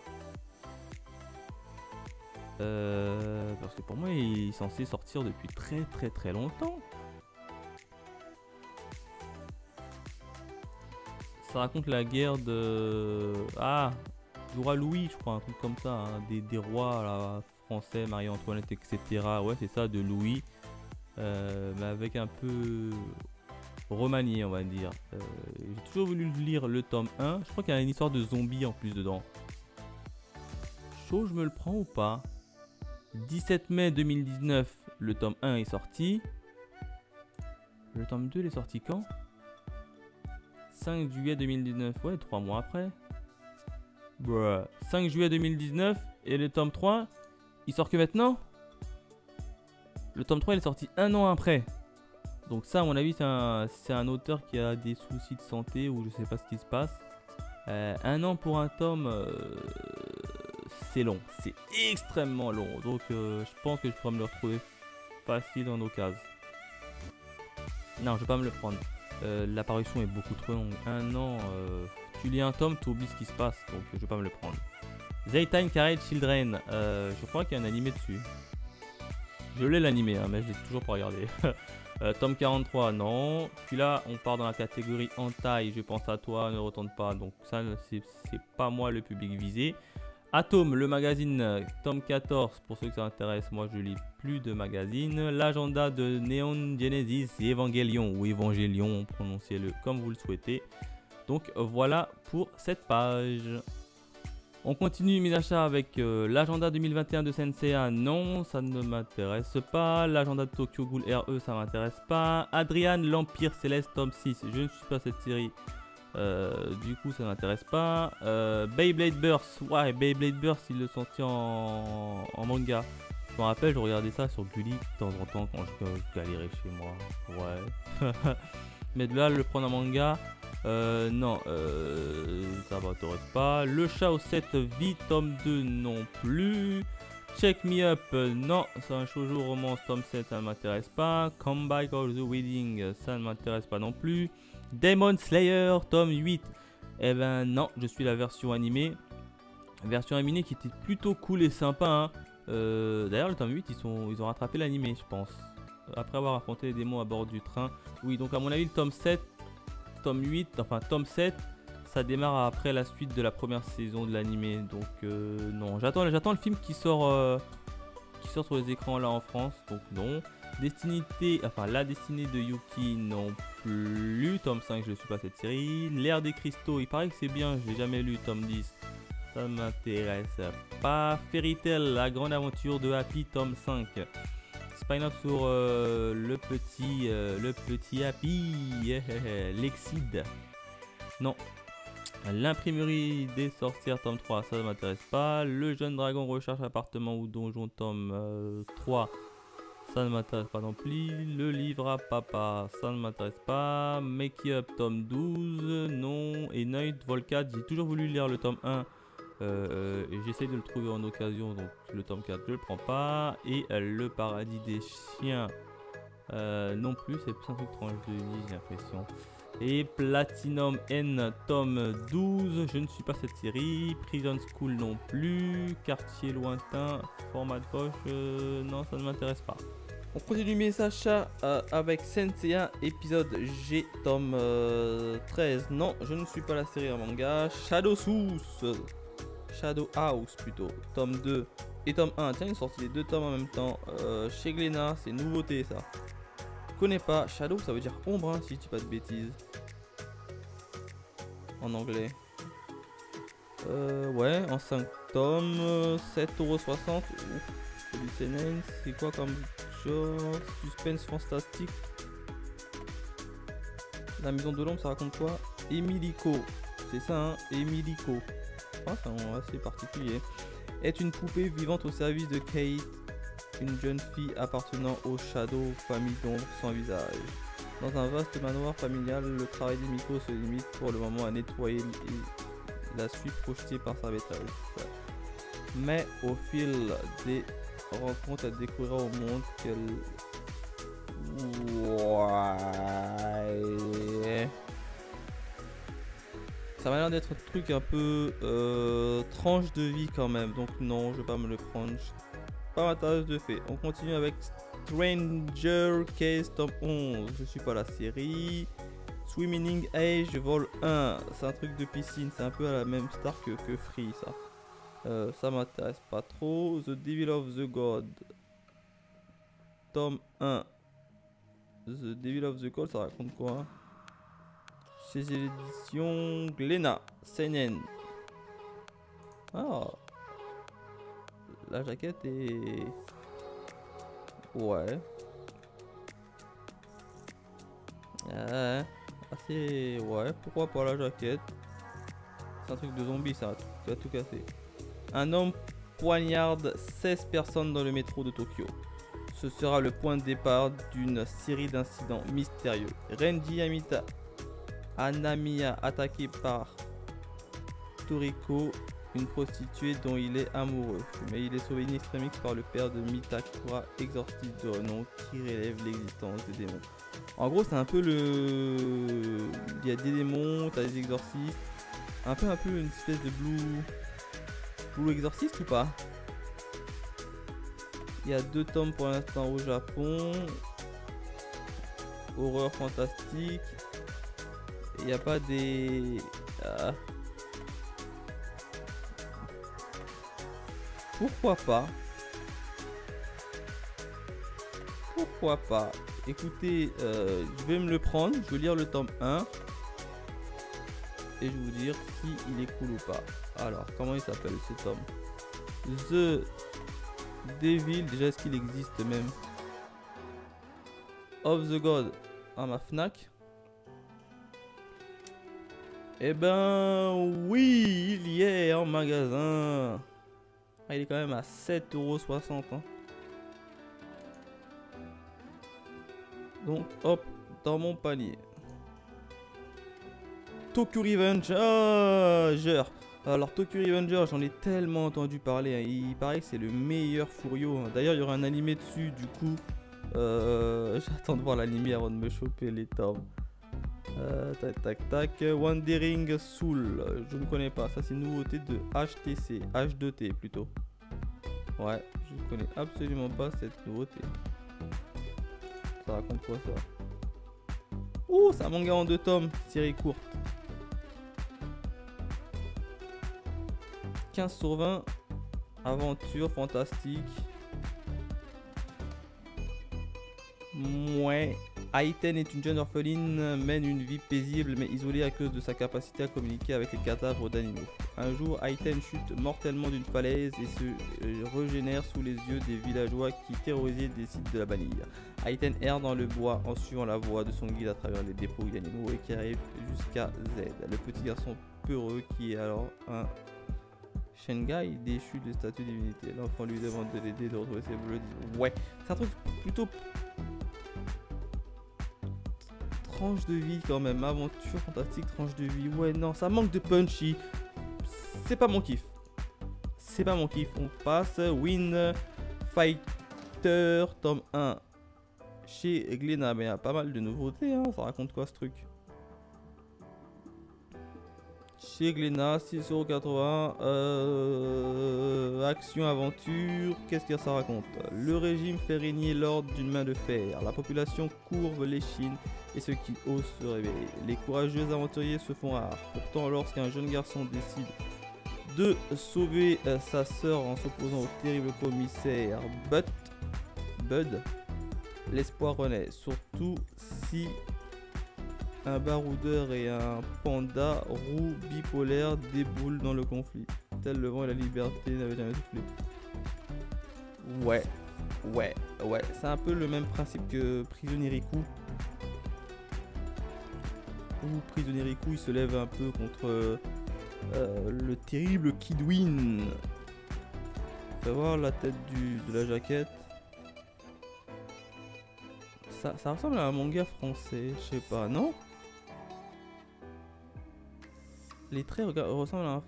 Parce que pour moi il est censé sortir depuis très longtemps. Ça raconte la guerre de... Ah, du roi Louis je crois, un truc comme ça, hein, des rois là, français, Marie-Antoinette etc. Ouais c'est ça, de Louis, mais avec un peu remanié on va dire. J'ai toujours voulu lire le tome 1, je crois qu'il y a une histoire de zombies en plus dedans. Chaud, je me le prends ou pas? 17 mai 2019, le tome 1 est sorti. Le tome 2 il est sorti quand? 5 juillet 2019, ouais 3 mois après. Bruh. 5 juillet 2019 et le tome 3 il sort que maintenant? Le tome 3 il est sorti 1 an après. Donc ça à mon avis c'est un auteur qui a des soucis de santé ou je sais pas ce qui se passe. 1 an pour un tome, c'est long, c'est extrêmement long. Donc je pense que je pourrais me le retrouver facile dans nos cases. Non je vais pas me le prendre. L'apparition est beaucoup trop longue. 1 an, tu lis un tome, tu oublies ce qui se passe, donc je vais pas me le prendre. Zaytime Carried Children, je crois qu'il y a un animé dessus. Je l'ai l'animé, hein, mais je l'ai toujours pas regardé. Tome 43, non. Puis là, on part dans la catégorie hentai, je pense à toi, ne retourne pas. Donc ça, c'est pas moi le public visé. Atome, le magazine, tome 14, pour ceux que ça intéresse, moi je lis plus de magazines. L'agenda de Neon Genesis Evangelion, ou Evangelion, prononcez-le comme vous le souhaitez. Donc voilà pour cette page. On continue mes achats avec l'agenda 2021 de Senseiya, non, ça ne m'intéresse pas. L'agenda de Tokyo Ghoul RE, ça m'intéresse pas. Adrian, l'Empire Céleste, tome 6, je ne suis pas cette série. Du coup ça m'intéresse pas. Beyblade Burst, ouais Beyblade Burst ils le sorti en manga. Je me rappelle je regardais ça sur Gulli de temps en temps quand je galérais chez moi. Ouais. Mais de là le prendre en manga, non, ça m'intéresse pas. Le chat aux 7 vies tome 2 non plus. Check Me Up, non, c'est un shoujo romance tome 7, ça ne m'intéresse pas. Come Back of the Wedding, ça ne m'intéresse pas non plus. Demon Slayer, tome 8, eh ben non, je suis la version animée. Version animée qui était plutôt cool et sympa. Hein. D'ailleurs, le tome 8, ils ont rattrapé l'animé, je pense. Après avoir affronté les démons à bord du train. Oui, donc à mon avis, le tome 7, tome 8, enfin tome 7, ça démarre après la suite de la première saison de l'animé. Donc non, j'attends le film qui sort sur les écrans là en France, donc non. La destinée de Yuki non plus, tome 5 je ne suis pas cette série. L'ère des cristaux, il paraît que c'est bien, je l'ai jamais lu, tome 10, ça m'intéresse pas. Fairy Tail, la grande aventure de Happy, tome 5. Spy Note sur le petit Happy, Lexide, non. L'imprimerie des sorcières, tome 3, ça ne m'intéresse pas. Le jeune dragon recherche appartement ou donjon, tome 3. Ça ne m'intéresse pas non plus. Le livre à papa, ça ne m'intéresse pas. Make Up, tome 12, non. Et Night Volcat, j'ai toujours voulu lire le tome 1. Et j'essaye de le trouver en occasion, donc le tome 4 je le prends pas. Et le paradis des chiens non plus, c'est plus un truc tranche de vie, j'ai l'impression. Et Platinum N tome 12, je ne suis pas cette série. Prison School non plus. Quartier lointain, format de poche, non, ça ne m'intéresse pas. On continue mes achats avec Senseiya épisode G tome 13. Non, je ne suis pas la série en manga. Shadow House plutôt, tome 2 et tome 1. Tiens, ils ont sorti les deux tomes en même temps. Chez Glénat, c'est une nouveauté ça. Je connais pas. Shadow, ça veut dire ombre, hein, si je dis pas de bêtises. En anglais. Ouais, en 5 tomes, 7,60€. C'est quoi comme genre? Suspense fantastique. La maison de l'ombre, ça raconte quoi? Emilico. C'est ça, hein, Emilico. Ah, c'est un nom assez particulier. Est une poupée vivante au service de Kate, une jeune fille appartenant au Shadow, famille d'ombre sans visage. Dans un vaste manoir familial, le travail d'Emilico se limite pour le moment à nettoyer la suite projetée par sa maîtresse. Mais au fil des rencontres, elle découvrira au monde qu'elle... Ouais. Ça m'a l'air d'être un truc un peu tranche de vie quand même. Donc non, je vais pas me le prendre. Pas m'intéresse de fait. On continue avec Stranger Case tome 11. Je suis pas la série. Swimming Age vol 1. C'est un truc de piscine. C'est un peu à la même star que Free ça. Ça m'intéresse pas trop. The Devil of the God. Tome 1. The Devil of the God, ça raconte quoi? C'est l'édition Glénat. Seinen. Ah. La jaquette est... Ouais. Assez... Ouais, pourquoi pas la jaquette? C'est un truc de zombie ça, tu vas tout casser. Un homme poignarde 16 personnes dans le métro de Tokyo. Ce sera le point de départ d'une série d'incidents mystérieux. Renji Anamiya attaqué par Toriko, une prostituée dont il est amoureux. Mais il est sauvé in extremis par le père de Mitakura, exorciste de renom, qui relève l'existence des démons. En gros, c'est un peu le... Il y a des démons, t'as des exorcistes. Un peu une espèce de Blue Exorcist ou pas? Il y a 2 tomes pour l'instant au Japon. Horreur fantastique. Il n'y a pas des... Pourquoi pas? Pourquoi pas? Écoutez, je vais me le prendre. Je vais lire le tome 1. Et je vais vous dire si il est cool ou pas. Alors, comment il s'appelle ce tome? The Devil, déjà est-ce qu'il existe même? Of the God à ma Fnac. Eh ben oui, il y est en magasin. Ah, il est quand même à 7,60€. Hein. Donc hop, dans mon panier. Tokyo Revenger. Alors Tokyo Revenger, j'en ai tellement entendu parler. Hein. Il paraît que c'est le meilleur Furio. Hein. D'ailleurs, il y aura un animé dessus. Du coup, j'attends de voir l'animé avant de me choper les tomes. Tac. Wandering Soul. Je ne connais pas. Ça, c'est une nouveauté de HTC. H2T plutôt. Ouais, je ne connais absolument pas cette nouveauté. Ça raconte quoi ça? Ouh, c'est un manga en 2 tomes. Série courte. 15/20, aventure fantastique. Ouais. Aiten est une jeune orpheline, mène une vie paisible mais isolée à cause de sa capacité à communiquer avec les cadavres d'animaux. Un jour, Aiten chute mortellement d'une falaise et se régénère sous les yeux des villageois qui terrorisaient des sites de la vanille. Aiten erre dans le bois en suivant la voie de son guide à travers les dépouilles d'animaux et qui arrive jusqu'à Z, le petit garçon peureux qui est alors un Shanghai, déchu des statues divinité. L'enfant lui demande de l'aider de retrouver ses bleus. Ouais, c'est un truc plutôt tranche de vie quand même. Aventure fantastique, tranche de vie. Ouais, non, ça manque de punchy. C'est pas mon kiff. C'est pas mon kiff. On passe. Win Fighter, tome 1. Chez Glénat. Mais il y a pas mal de nouveautés. Hein. Ça raconte quoi ce truc? Chez Glénat, 6,80€. Action, aventure. Qu'est-ce que ça raconte? Le régime fait régner l'ordre d'une main de fer. La population courbe l'échine et ceux qui osent se révéler. Les courageux aventuriers se font rares. Pourtant, lorsqu'un jeune garçon décide de sauver sa sœur en s'opposant au terrible commissaire Bud, l'espoir renaît. Surtout si un baroudeur et un panda roux bipolaire déboulent dans le conflit. Tel le vent et la liberté n'avaient jamais soufflé. Ouais. C'est un peu le même principe que Prisonnier Riku. Où Prisonnier Riku il se lève un peu contre le terrible Kidwin. Fais voir la tête de la jaquette. Ça ressemble à un manga français, je sais pas, non? Les traits ressemblent à un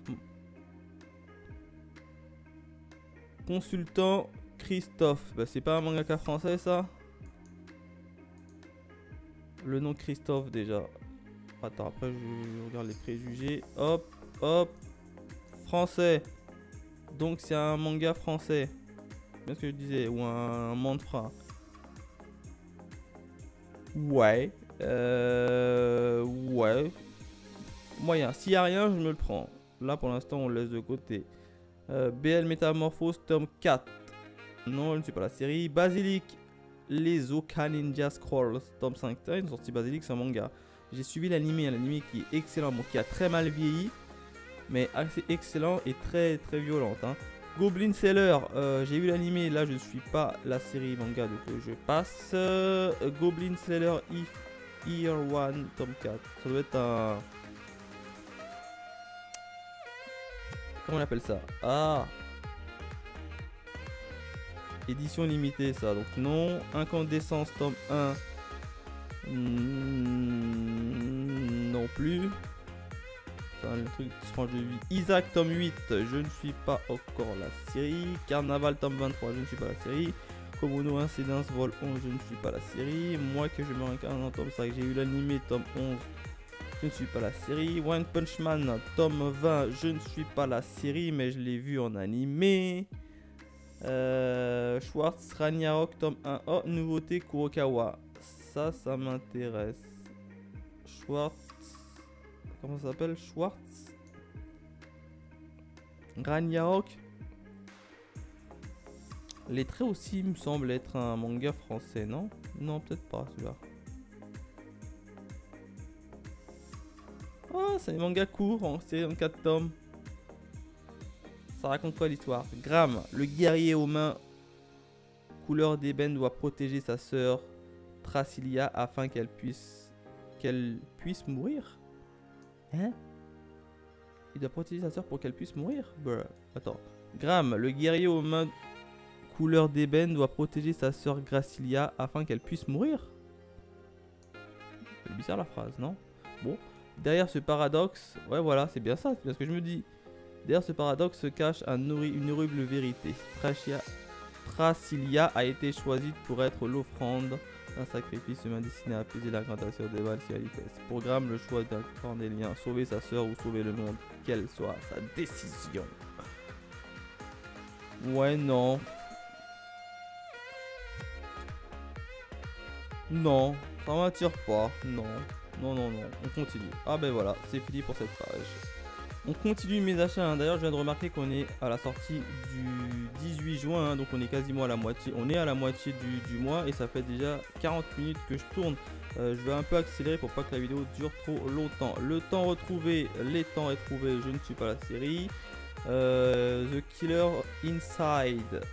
consultant Christophe. Bah, c'est pas un mangaka français ça? Le nom Christophe déjà. Attends, après je regarde les préjugés. Hop. Français. Donc c'est un manga français. C'est bien ce que je disais. Ou un manfra. Ouais. Ouais. Moyen. S'il n'y a rien, je me le prends. Là pour l'instant on le laisse de côté. BL Métamorphose tome 4. Non, je ne suis pas la série. Basilic. Les Oka Ninja Scrolls tome 5. Ils ont sorti Basilic, c'est un manga. J'ai suivi l'animé qui est excellent, bon, qui a très mal vieilli, mais assez excellent et très très violente. Hein. Goblin Sailor, j'ai vu l'animé, là je ne suis pas la série manga, donc je passe. Goblin Sailor Year 1, tome 4. Ça doit être un... Comment on appelle ça? Ah, édition limitée ça, donc non. Incandescence, tome 1. Non plus. C'est un truc tranche de vie. Isaac tome 8, je ne suis pas encore la série. Carnaval tome 23, je ne suis pas la série. Komono Incidence vol 11, je ne suis pas la série. Moi que je me réincarne en tome 5, j'ai eu l'animé tome 11, je ne suis pas la série. One Punch Man tome 20, je ne suis pas la série, mais je l'ai vu en animé. Schwartz Ragnarok tome 1. Oh, nouveauté Kurokawa. Ça m'intéresse. Schwartz. Comment ça s'appelle? Schwartz Ragnarok. Les traits aussi me semblent être un manga français, non? Non, peut-être pas celui-là. Oh, c'est un manga court en série en 4 tomes. Ça raconte quoi l'histoire? Gram, le guerrier aux mains couleur d'ébène doit protéger sa sœur Tracilia afin qu'elle puisse mourir. Hein? Il doit protéger sa sœur pour qu'elle puisse mourir? Bruh. Attends. Gram, le guerrier aux mains couleur d'ébène doit protéger sa sœur Gracilia afin qu'elle puisse mourir. C'est bizarre la phrase, non? Bon. Derrière ce paradoxe, ouais voilà, c'est bien ça, c'est bien ce que je me dis. Derrière ce paradoxe se cache une horrible vérité. Tracilia a été choisie pour être l'offrande d'un sacrifice humain destiné à apaiser la gradation des balles si elle y fait. Pour Gram, le choix d'un cornélien, sauver sa sœur ou sauver le monde, quelle soit sa décision. Ouais, non. Non, ça m'attire pas, non. Non, on continue. Ah ben voilà, c'est fini pour cette page. On continue mes achats, hein. D'ailleurs je viens de remarquer qu'on est à la sortie du 18 juin, hein. Donc on est quasiment à la moitié. On est à la moitié du mois et ça fait déjà 40 minutes que je tourne. Je vais un peu accélérer pour pas que la vidéo dure trop longtemps. Le temps retrouvé, les temps retrouvés, je ne suis pas la série. The Killer Inside.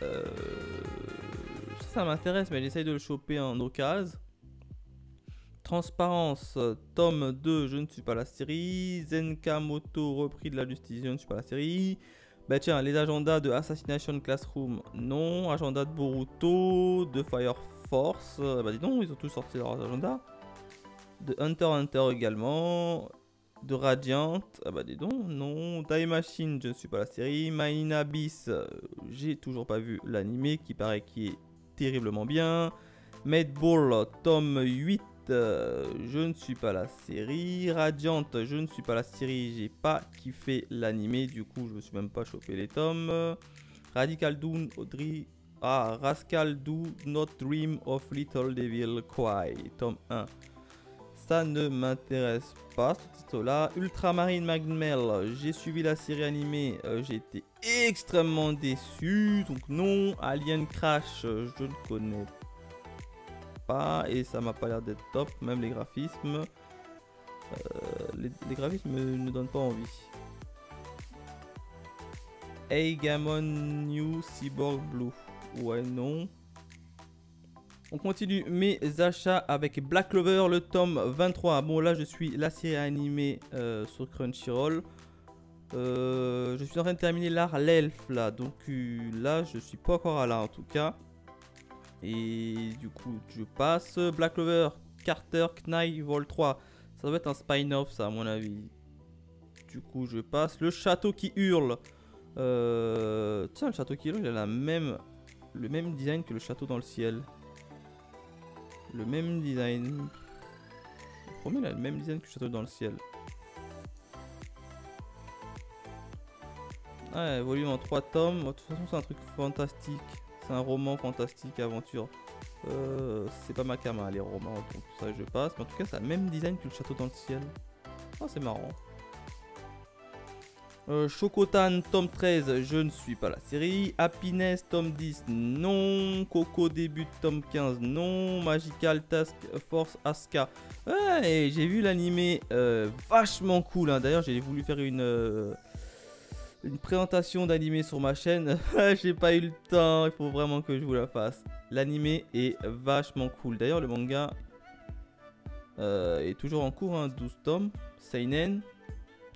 Ça m'intéresse mais j'essaye de le choper en occasion. Transparence, tome 2, je ne suis pas la série. Zenkamoto, repris de la justice, je ne suis pas la série. Bah tiens, les agendas de Assassination Classroom, non. Agenda de Boruto, de Fire Force, bah dis donc, ils ont tous sorti leurs agendas. De Hunter x Hunter également. De Radiant, ah bah dis donc, non. Die Machine, je ne suis pas la série. Mine in Abyss, j'ai toujours pas vu l'animé qui paraît qui est terriblement bien. Madball, tome 8, je ne suis pas la série. Radiant, je ne suis pas la série, j'ai pas kiffé l'animé, du coup je me suis même pas chopé les tomes. Radical Doom, Audrey. Ah, Rascal Do Not Dream of Little Devil Cry, tome 1. Ça ne m'intéresse pas ce titre là. Ultramarine Magmel, j'ai suivi la série animée, j'ai été extrêmement déçu, donc non. Alien Crash, je ne connais pas et ça m'a pas l'air d'être top, même les graphismes. Les graphismes ne donnent pas envie. Eigamon New Cyborg Blue, ouais non. On continue mes achats avec Black Clover, le tome 23. Bon, là, je suis la série animée sur Crunchyroll. Je suis en train de terminer l'art l'elfe, là. Donc là, je suis pas encore à là, en tout cas. Et du coup, je passe. Black Clover, Carter, Knight, Vol 3. Ça doit être un spin-off, ça, à mon avis. Du coup, je passe. Le château qui hurle. Tiens, le château qui hurle, il a le même design que le château dans le ciel. Le même design. Je promets, il a le même design que le château dans le ciel. Ouais, volume en 3 tomes. De toute façon, c'est un truc fantastique. C'est un roman fantastique, aventure. C'est pas ma cam, hein, les romans. Donc ça, je passe. Mais en tout cas, ça a le même design que le château dans le ciel. Ah, c'est marrant. Chocotan, tome 13, je ne suis pas la série. Happiness, tome 10, non. Coco début, tome 15, non. Magical Task Force Asuka. Ouais, j'ai vu l'animé, vachement cool. Hein. D'ailleurs, j'ai voulu faire une présentation d'animé sur ma chaîne. J'ai pas eu le temps, il faut vraiment que je vous la fasse. L'animé est vachement cool. D'ailleurs, le manga est toujours en cours, hein, 12 tomes. Seinen.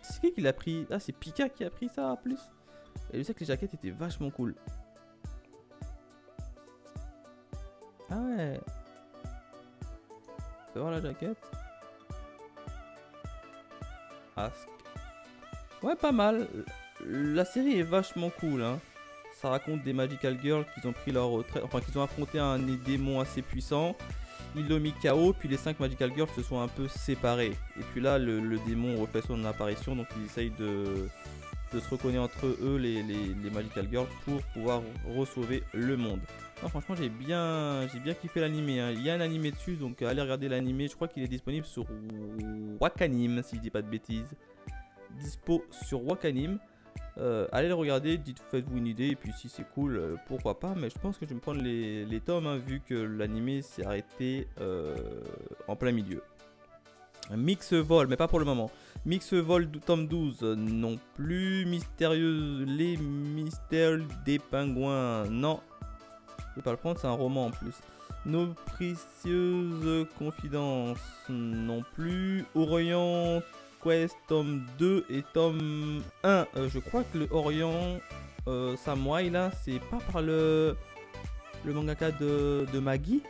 C'est qui l'a pris? Ah, c'est Pika qui a pris ça en plus. Et je sais que les jaquettes étaient vachement cool. Ah ouais. Fais voir la jaquette. Ask. Ouais, pas mal. La série est vachement cool. Hein. Ça raconte des Magical Girls qui ont pris leur retraite. Enfin, qui ont affronté un démon assez puissant. Ils l'ont mis KO, puis les 5 Magical Girls se sont un peu séparés. Et puis là, le démon refait son apparition, donc ils essayent de se reconnaître entre eux, les Magical Girls, pour pouvoir re-sauver le monde. Non, franchement, j'ai bien kiffé l'animé. Hein. Il y a un animé dessus, donc allez regarder l'animé. Je crois qu'il est disponible sur Wakanim, si je dis pas de bêtises. Dispo sur Wakanim. Allez le regarder, faites-vous une idée, et puis si c'est cool, pourquoi pas, mais je pense que je vais me prendre les tomes, hein, vu que l'animé s'est arrêté en plein milieu. Mix Vol, mais pas pour le moment. Mix Vol tome 12, non plus. Mystérieuse, les mystères des pingouins, non. Je vais pas le prendre, c'est un roman en plus. Nos précieuses confidences, non plus. Orient Quest tome 2 et tome 1. Je crois que le Orient Samurai là, c'est pas par le mangaka de Magi.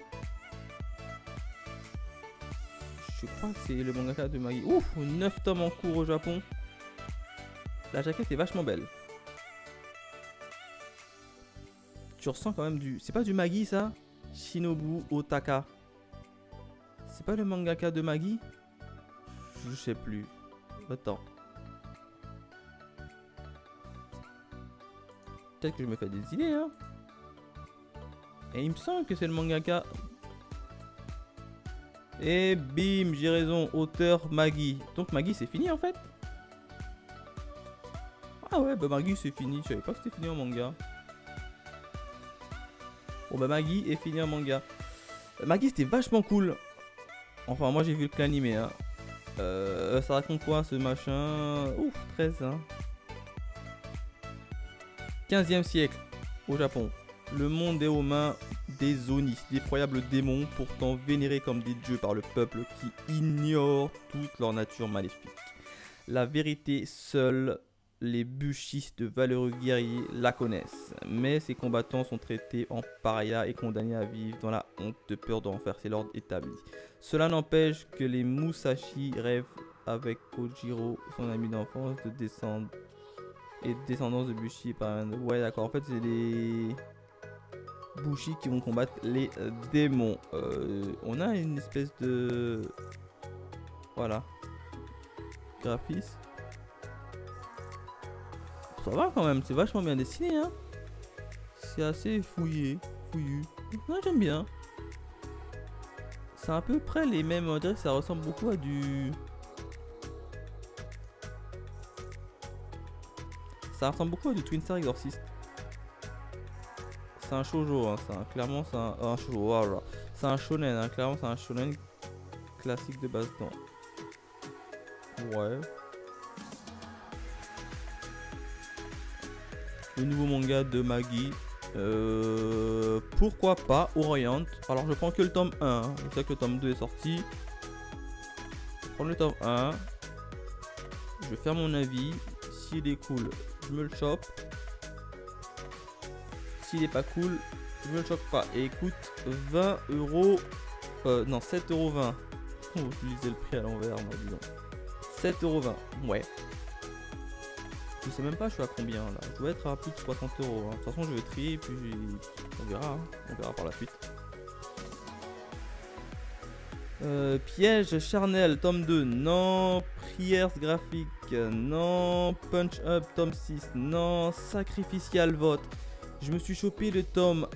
Je crois que c'est le mangaka de Magi. Ouf, 9 tomes en cours au Japon. La jaquette est vachement belle. Tu ressens quand même du... C'est pas du Magi ça? Shinobu Otaka. C'est pas le mangaka de Magi? Je sais plus. Attends. Peut-être que je me fais des idées, hein. Et il me semble que c'est le mangaka. Et bim, j'ai raison, auteur Magi. Donc Magi c'est fini en fait. Ah ouais, bah Magi c'est fini. Je savais pas que c'était fini en manga. Bon bah Magi est fini en manga. Magi c'était vachement cool. Enfin moi j'ai vu que l'animé, hein. Ça raconte quoi ce machin? Ouf, 13 hein. 15e siècle au Japon. Le monde est aux mains des Oni, d'effroyables démons pourtant vénérés comme des dieux par le peuple qui ignore toute leur nature maléfique. La vérité seule les bushis de valeureux guerriers la connaissent. Mais ces combattants sont traités en paria et condamnés à vivre dans la honte de peur de renverser l'ordre établi. Cela n'empêche que les Musashi rêvent avec Kojiro, son ami d'enfance, de descendre et descendance de Bushi. Ouais, d'accord. En fait, c'est les Bushi qui vont combattre les démons. On a une espèce de... Voilà. Graphisme. Ça va quand même, c'est vachement bien dessiné, hein. C'est assez fouillé, fouillu. Ouais, j'aime bien. C'est à peu près les mêmes, on dirait que ça ressemble beaucoup à du... Ça ressemble beaucoup à du Twin Star Exorcist. C'est un shoujo, hein, clairement c'est un shoujo, voilà. C'est un shonen, hein, clairement c'est un shonen classique de base temps. Ouais. Le nouveau manga de Maggie. Pourquoi pas Orient. Alors je prends que le tome 1. Hein. Je sais que le tome 2 est sorti. Je prends le tome 1. Je vais faire mon avis. S'il est cool, je me le chope. S'il est pas cool, je me le chope pas. Et écoute, 20 euros. Non, 7,20 €. Oh, je lisais le prix à l'envers, moi, disons. 7,20 €. Ouais. Je sais même pas je suis à combien là. Je dois être à plus de 60 €. Hein. De toute façon je vais trier et puis on verra. Hein. On verra par la suite. Piège charnel tome 2. Non. Prières graphiques. Non. Punch up tome 6. Non. Sacrificial vote. Je me suis chopé le tome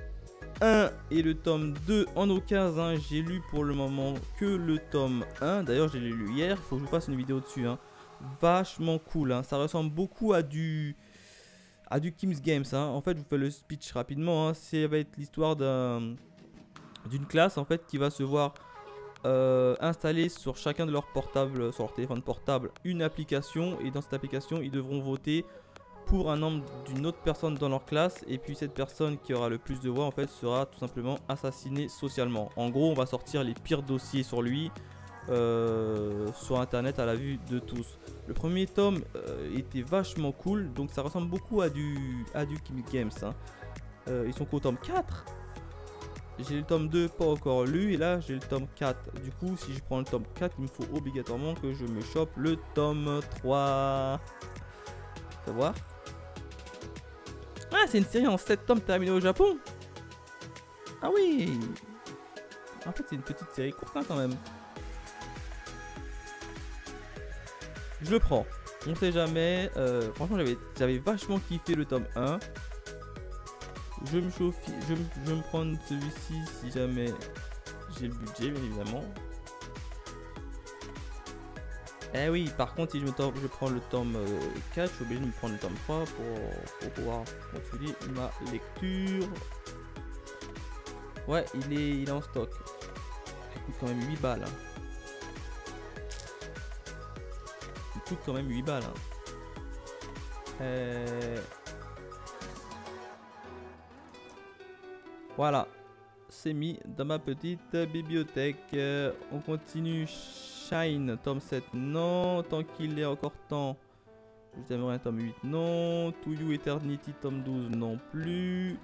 1 et le tome 2 en occasion. Hein. J'ai lu pour le moment que le tome 1. D'ailleurs je l'ai lu hier. Il faut que je vous fasse une vidéo dessus. Hein. Vachement cool, hein. Ça ressemble beaucoup à du Kim's Games. Hein. En fait, je vous fais le speech rapidement. Hein. Ça va être l'histoire d'une classe en fait qui va se voir installer sur chacun de leurs portables, sur leur téléphone portable, une application. Et dans cette application, ils devront voter pour un nombre d'une autre personne dans leur classe. Et puis cette personne qui aura le plus de voix en fait sera tout simplement assassinée socialement. En gros, on va sortir les pires dossiers sur lui. Sur internet à la vue de tous. Le premier tome était vachement cool, donc ça ressemble beaucoup à du Kim Games. Hein. Ils sont qu'au tome 4. J'ai le tome 2 pas encore lu et là j'ai le tome 4. Du coup, si je prends le tome 4, il me faut obligatoirement que je me chope le tome 3. Faut voir. Ah, c'est une série en 7 tomes terminée au Japon. Ah oui. En fait, c'est une petite série courte hein, quand même. Je le prends, on sait jamais. Franchement, j'avais vachement kiffé le tome 1. Je vais me prendre celui-ci si jamais j'ai le budget, bien évidemment. Eh oui, par contre, si je prends le tome 4, je suis obligé de me prendre le tome 3 pour pouvoir continuer ma lecture. Ouais, il est en stock. Ça coûte quand même 8 balles. Hein. Coûte quand même 8 balles. Hein. Voilà, c'est mis dans ma petite bibliothèque. On continue. Shine, tome 7, non. Tant qu'il est encore temps. Je t'aimerais un tome 8, non. To You Eternity, tome 12, non plus.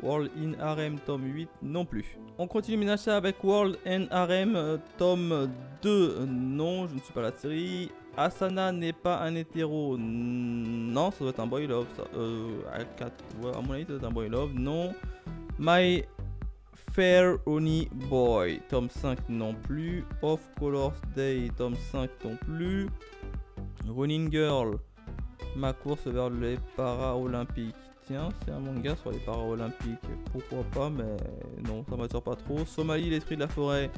World in Harem, tome 8, non plus. On continue mes achats avec World in Harem, tome 2, non. Je ne suis pas la série. Asana n'est pas un hétéro. Non, ça doit être un boy love. Ça. À mon avis, ça doit être un boy love. Non. My Fair Oni Boy, tome 5 non plus. Of Colors Day, tome 5 non plus. Running Girl, ma course vers les Paralympiques. Tiens, c'est un manga sur les Paralympiques. Pourquoi pas, mais non, ça m'attire pas trop. Somalie, l'esprit de la forêt.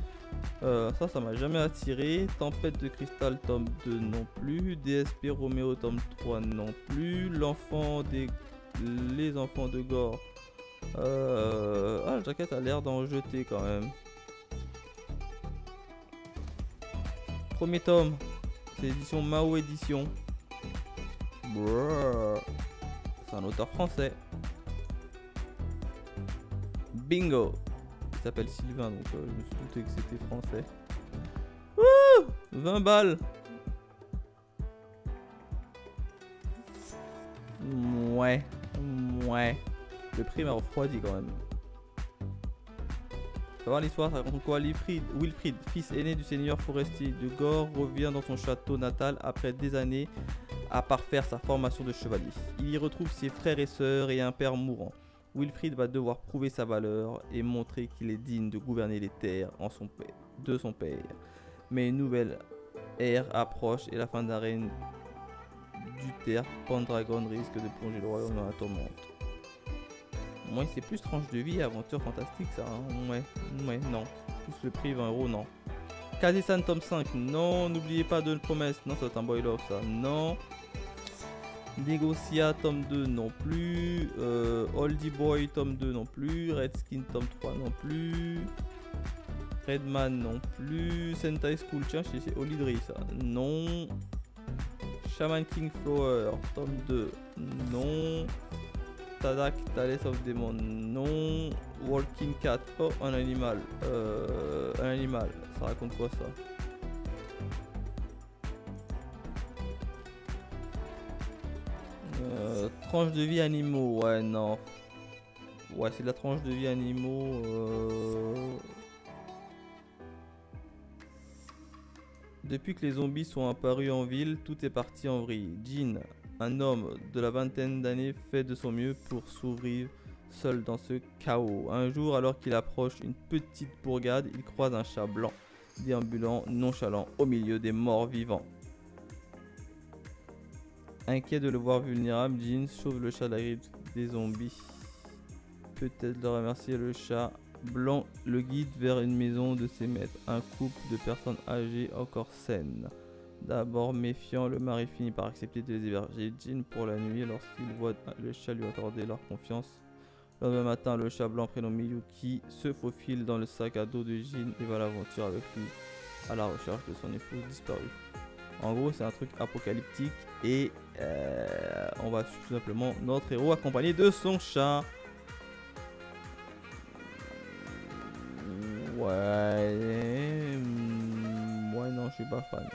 Ça m'a jamais attiré. Tempête de cristal, tome 2 non plus. DSP Roméo, tome 3 non plus. Les enfants de Gore. La jaquette a l'air d'en jeter quand même. Premier tome, c'est édition Mao Édition. C'est un auteur français. Bingo. Il s'appelle Sylvain, donc je me suis douté que c'était français. Wouh, 20 balles. Ouais. Ouais. Le prix m'a refroidi quand même. Faut voir l'histoire, ça raconte quoi? Wilfrid, fils aîné du seigneur forestier de Gore, revient dans son château natal après des années à parfaire sa formation de chevalier. Il y retrouve ses frères et sœurs et un père mourant. Wilfrid va devoir prouver sa valeur et montrer qu'il est digne de gouverner les terres de son père. Mais une nouvelle ère approche et la fin d'un règne du terre, Pendragon risque de plonger le royaume dans la tourmente. Moi, c'est plus tranche de vie et aventure fantastique, ça. Hein. Ouais, non. Plus le prix, 20 €, non. Kaze-san, tome 5, non. N'oubliez pas de promesse, non, c'est un boy love, ça, non. Negocia, tome 2, non plus. Oldie Boy, tome 2, non plus. Redskin, tome 3, non plus. Redman, non plus. Sentai School, tiens, c'est Olidri, ça, non. Shaman King Flower, tome 2, non. Tadak, Tales of Demon, non. Walking Cat, oh, un animal. Un animal, ça raconte quoi ça? Tranche de vie animaux, ouais, non. Ouais, c'est de la tranche de vie animaux. Depuis que les zombies sont apparus en ville, tout est parti en vrille. Jin, un homme de la vingtaine d'années, fait de son mieux pour survivre seul dans ce chaos. Un jour, alors qu'il approche une petite bourgade, il croise un chat blanc, déambulant nonchalant au milieu des morts vivants. Inquiet de le voir vulnérable, Jin sauve le chat de la grippe des zombies. Peut-être le remercier, le chat blanc le guide vers une maison de ses maîtres. Un couple de personnes âgées encore saines. D'abord méfiant, le mari finit par accepter de les héberger Jin pour la nuit lorsqu'il voit le chat lui accorder leur confiance. Le lendemain matin, le chat blanc prénommé Yuki se faufile dans le sac à dos de Jin et va à l'aventure avec lui à la recherche de son épouse disparue. En gros, c'est un truc apocalyptique et on va tout simplement notre héros accompagné de son chat. Ouais, non, je suis pas fan.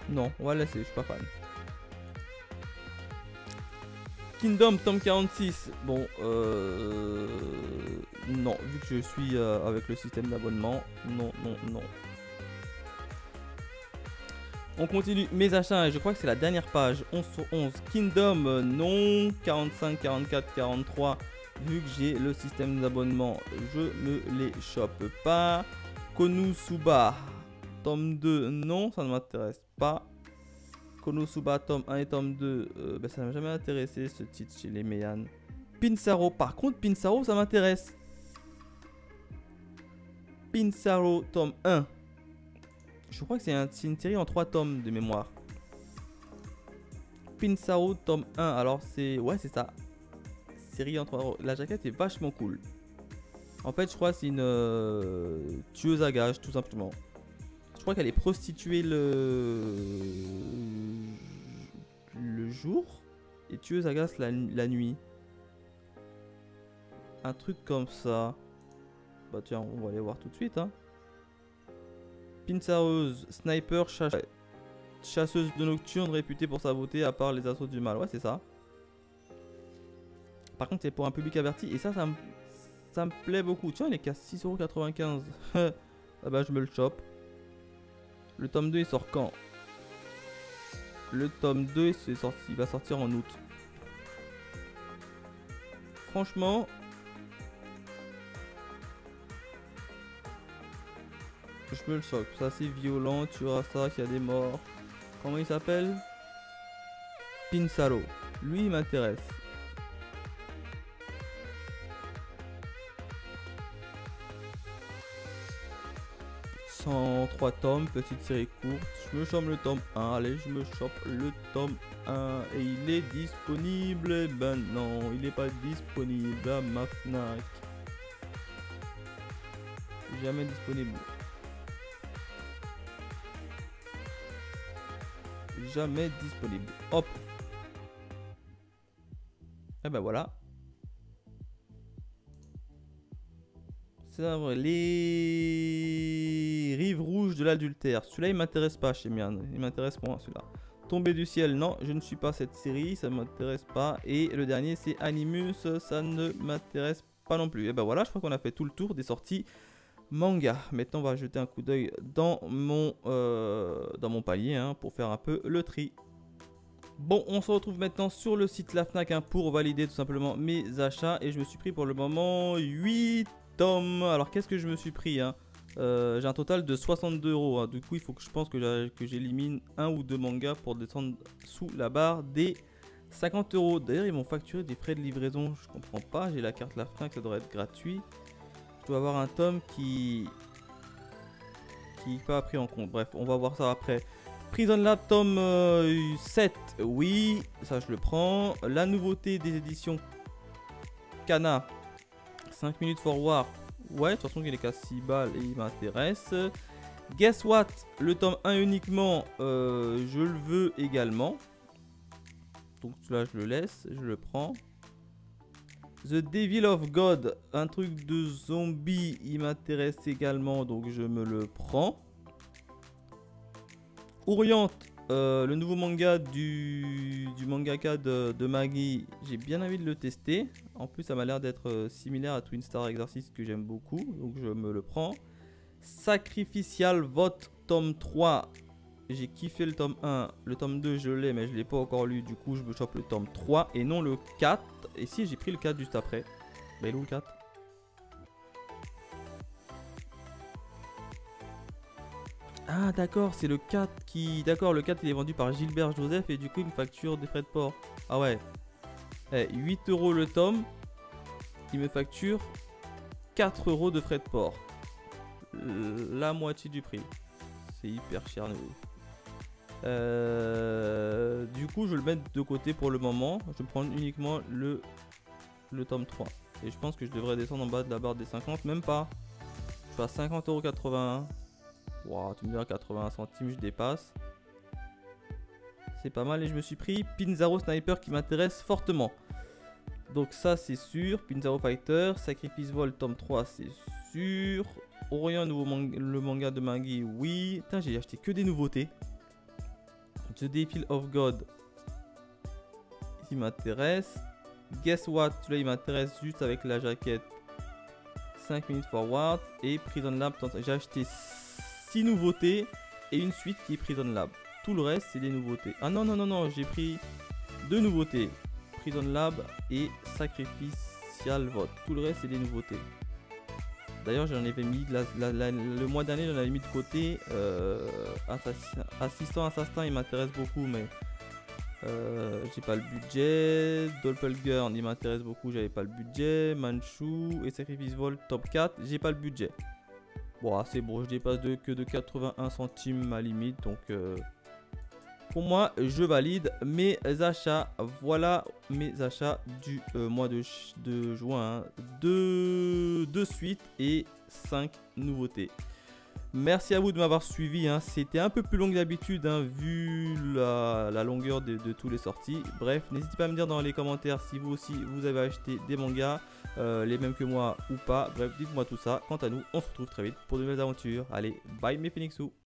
Non, on va laisser, je suis pas fan. Kingdom, tome 46. Bon, non, vu que je suis avec le système d'abonnement, non. On continue mes achats et je crois que c'est la dernière page, 11 sur 11. Kingdom, non. 45, 44, 43. Vu que j'ai le système d'abonnement, je me les chope pas. Konosuba, tome 2, non, ça ne m'intéresse pas. Konosuba, tome 1 et tome 2, ça ne m'a jamais intéressé ce titre chez les Meian. Pinsaro, par contre, Pinsaro, ça m'intéresse. Pinsaro, tome 1. Je crois que c'est une série en 3 tomes de mémoire. Pinsaro, tome 1. Alors, c'est. Ouais, c'est ça. Série en 3. La jaquette est vachement cool. En fait, je crois que c'est une tueuse à gages, tout simplement. Je crois qu'elle est prostituée le jour et tueuse à gages la nuit. Un truc comme ça. Bah, tiens, on va aller voir tout de suite, hein. Pinsareuse, sniper, chasseuse de nocturne réputée pour sa beauté à part les assauts du mal. Ouais, c'est ça. Par contre, c'est pour un public averti et ça me plaît beaucoup. Tiens, il est qu'à 6,95 €. Ah bah, je me le chope. Le tome 2, il sort quand? Le tome 2, il va sortir en août. Franchement... je me le chope, c'est assez violent, tu verras ça, qu'il y a des morts. Comment il s'appelle? Pinsaro. Lui, il m'intéresse. « 103 tomes, petite série courte. Je me chope le tome 1. Allez, je me chope le tome 1. Et il est disponible. Ben non, il n'est pas disponible à ma Fnac. Jamais disponible. Jamais disponible. Hop. Et ben voilà. C'est vrai. Les rives rouges de l'adultère. Celui-là, il m'intéresse pas chez Mian. Il m'intéresse moins celui-là. Tombé du ciel, non, je ne suis pas cette série, ça ne m'intéresse pas. Et le dernier, c'est Animus, ça ne m'intéresse pas non plus. Et ben voilà, je crois qu'on a fait tout le tour des sorties manga. Maintenant, on va jeter un coup d'œil dans mon panier hein, pour faire un peu le tri. Bon, on se retrouve maintenant sur le site La Fnac hein, pour valider tout simplement mes achats. Et je me suis pris pour le moment 8 tomes. Alors, qu'est-ce que je me suis pris hein? J'ai un total de 62 €. Hein. Du coup, il faut que je pense que j'élimine un ou deux mangas pour descendre sous la barre des 50 €. D'ailleurs, ils m'ont facturé des frais de livraison. Je comprends pas. J'ai la carte La Fnac, ça devrait être gratuit. Je dois avoir un tome qui n'est pas pris en compte. Bref, on va voir ça après. Prison Lab tome 7, oui, ça je le prends. La nouveauté des éditions Kana, 5 minutes forward, ouais, de toute façon il est qu'à 6 balles et il m'intéresse. Guess what, le tome 1 uniquement, je le veux également. Donc là je le laisse, je le prends. The Devil of God, un truc de zombie, il m'intéresse également, donc je me le prends. Orient, le nouveau manga du mangaka de Maggie, j'ai bien envie de le tester. En plus, ça m'a l'air d'être similaire à Twin Star Exorcist que j'aime beaucoup, donc je me le prends. Sacrificial Vote, tome 3, j'ai kiffé le tome 1, le tome 2 je l'ai, mais je ne l'ai pas encore lu, du coup je me chope le tome 3 et non le 4. Et si j'ai pris le 4 juste après, bah il est où le 4? Ah d'accord, c'est le 4 qui... D'accord, le 4 il est vendu par Gilbert Joseph et du coup il me facture des frais de port. Ah ouais. 8 € le tome. Il me facture 4 € de frais de port. La moitié du prix. C'est hyper cher. Du coup je vais le mettre de côté pour le moment. Je vais prendre uniquement le tome 3. Et je pense que je devrais descendre en bas de la barre des 50. Même pas. Je suis à 50,81 €. Wow, tu me diras 80 centimes, je dépasse. C'est pas mal et je me suis pris Pinzaro Sniper qui m'intéresse fortement. Donc ça c'est sûr. Pinzaro Fighter, Sacrifice Vol tome 3 c'est sûr. Orient, le manga de Maggie, oui. Putain, j'ai acheté que des nouveautés. The Devil of God, il m'intéresse. Guess what, celui-là il m'intéresse juste avec la jaquette. 5 minutes forward. Et Prison Lab, j'ai acheté 6 nouveautés et une suite qui est Prison Lab. Tout le reste c'est des nouveautés. Ah non non non non, j'ai pris 2 nouveautés, Prison Lab et Sacrificial Vote. Tout le reste c'est des nouveautés. D'ailleurs j'en avais mis le mois dernier, j'en avais mis de côté. Assistant Assassin il m'intéresse beaucoup mais j'ai pas le budget. Doppelgirl il m'intéresse beaucoup, j'avais pas le budget. Manchu et Sacrifice Vol top 4, j'ai pas le budget. Bon, c'est bon, je dépasse que de 81 centimes ma limite. Donc, pour moi, je valide mes achats. Voilà mes achats du mois de juin. Hein. 2 suites et 5 nouveautés. Merci à vous de m'avoir suivi. Hein. C'était un peu plus long que d'habitude, hein, vu la longueur de toutes les sorties. Bref, n'hésitez pas à me dire dans les commentaires si vous aussi vous avez acheté des mangas, les mêmes que moi ou pas. Bref, dites-moi tout ça. Quant à nous, on se retrouve très vite pour de nouvelles aventures. Allez, bye mes Phoenixous.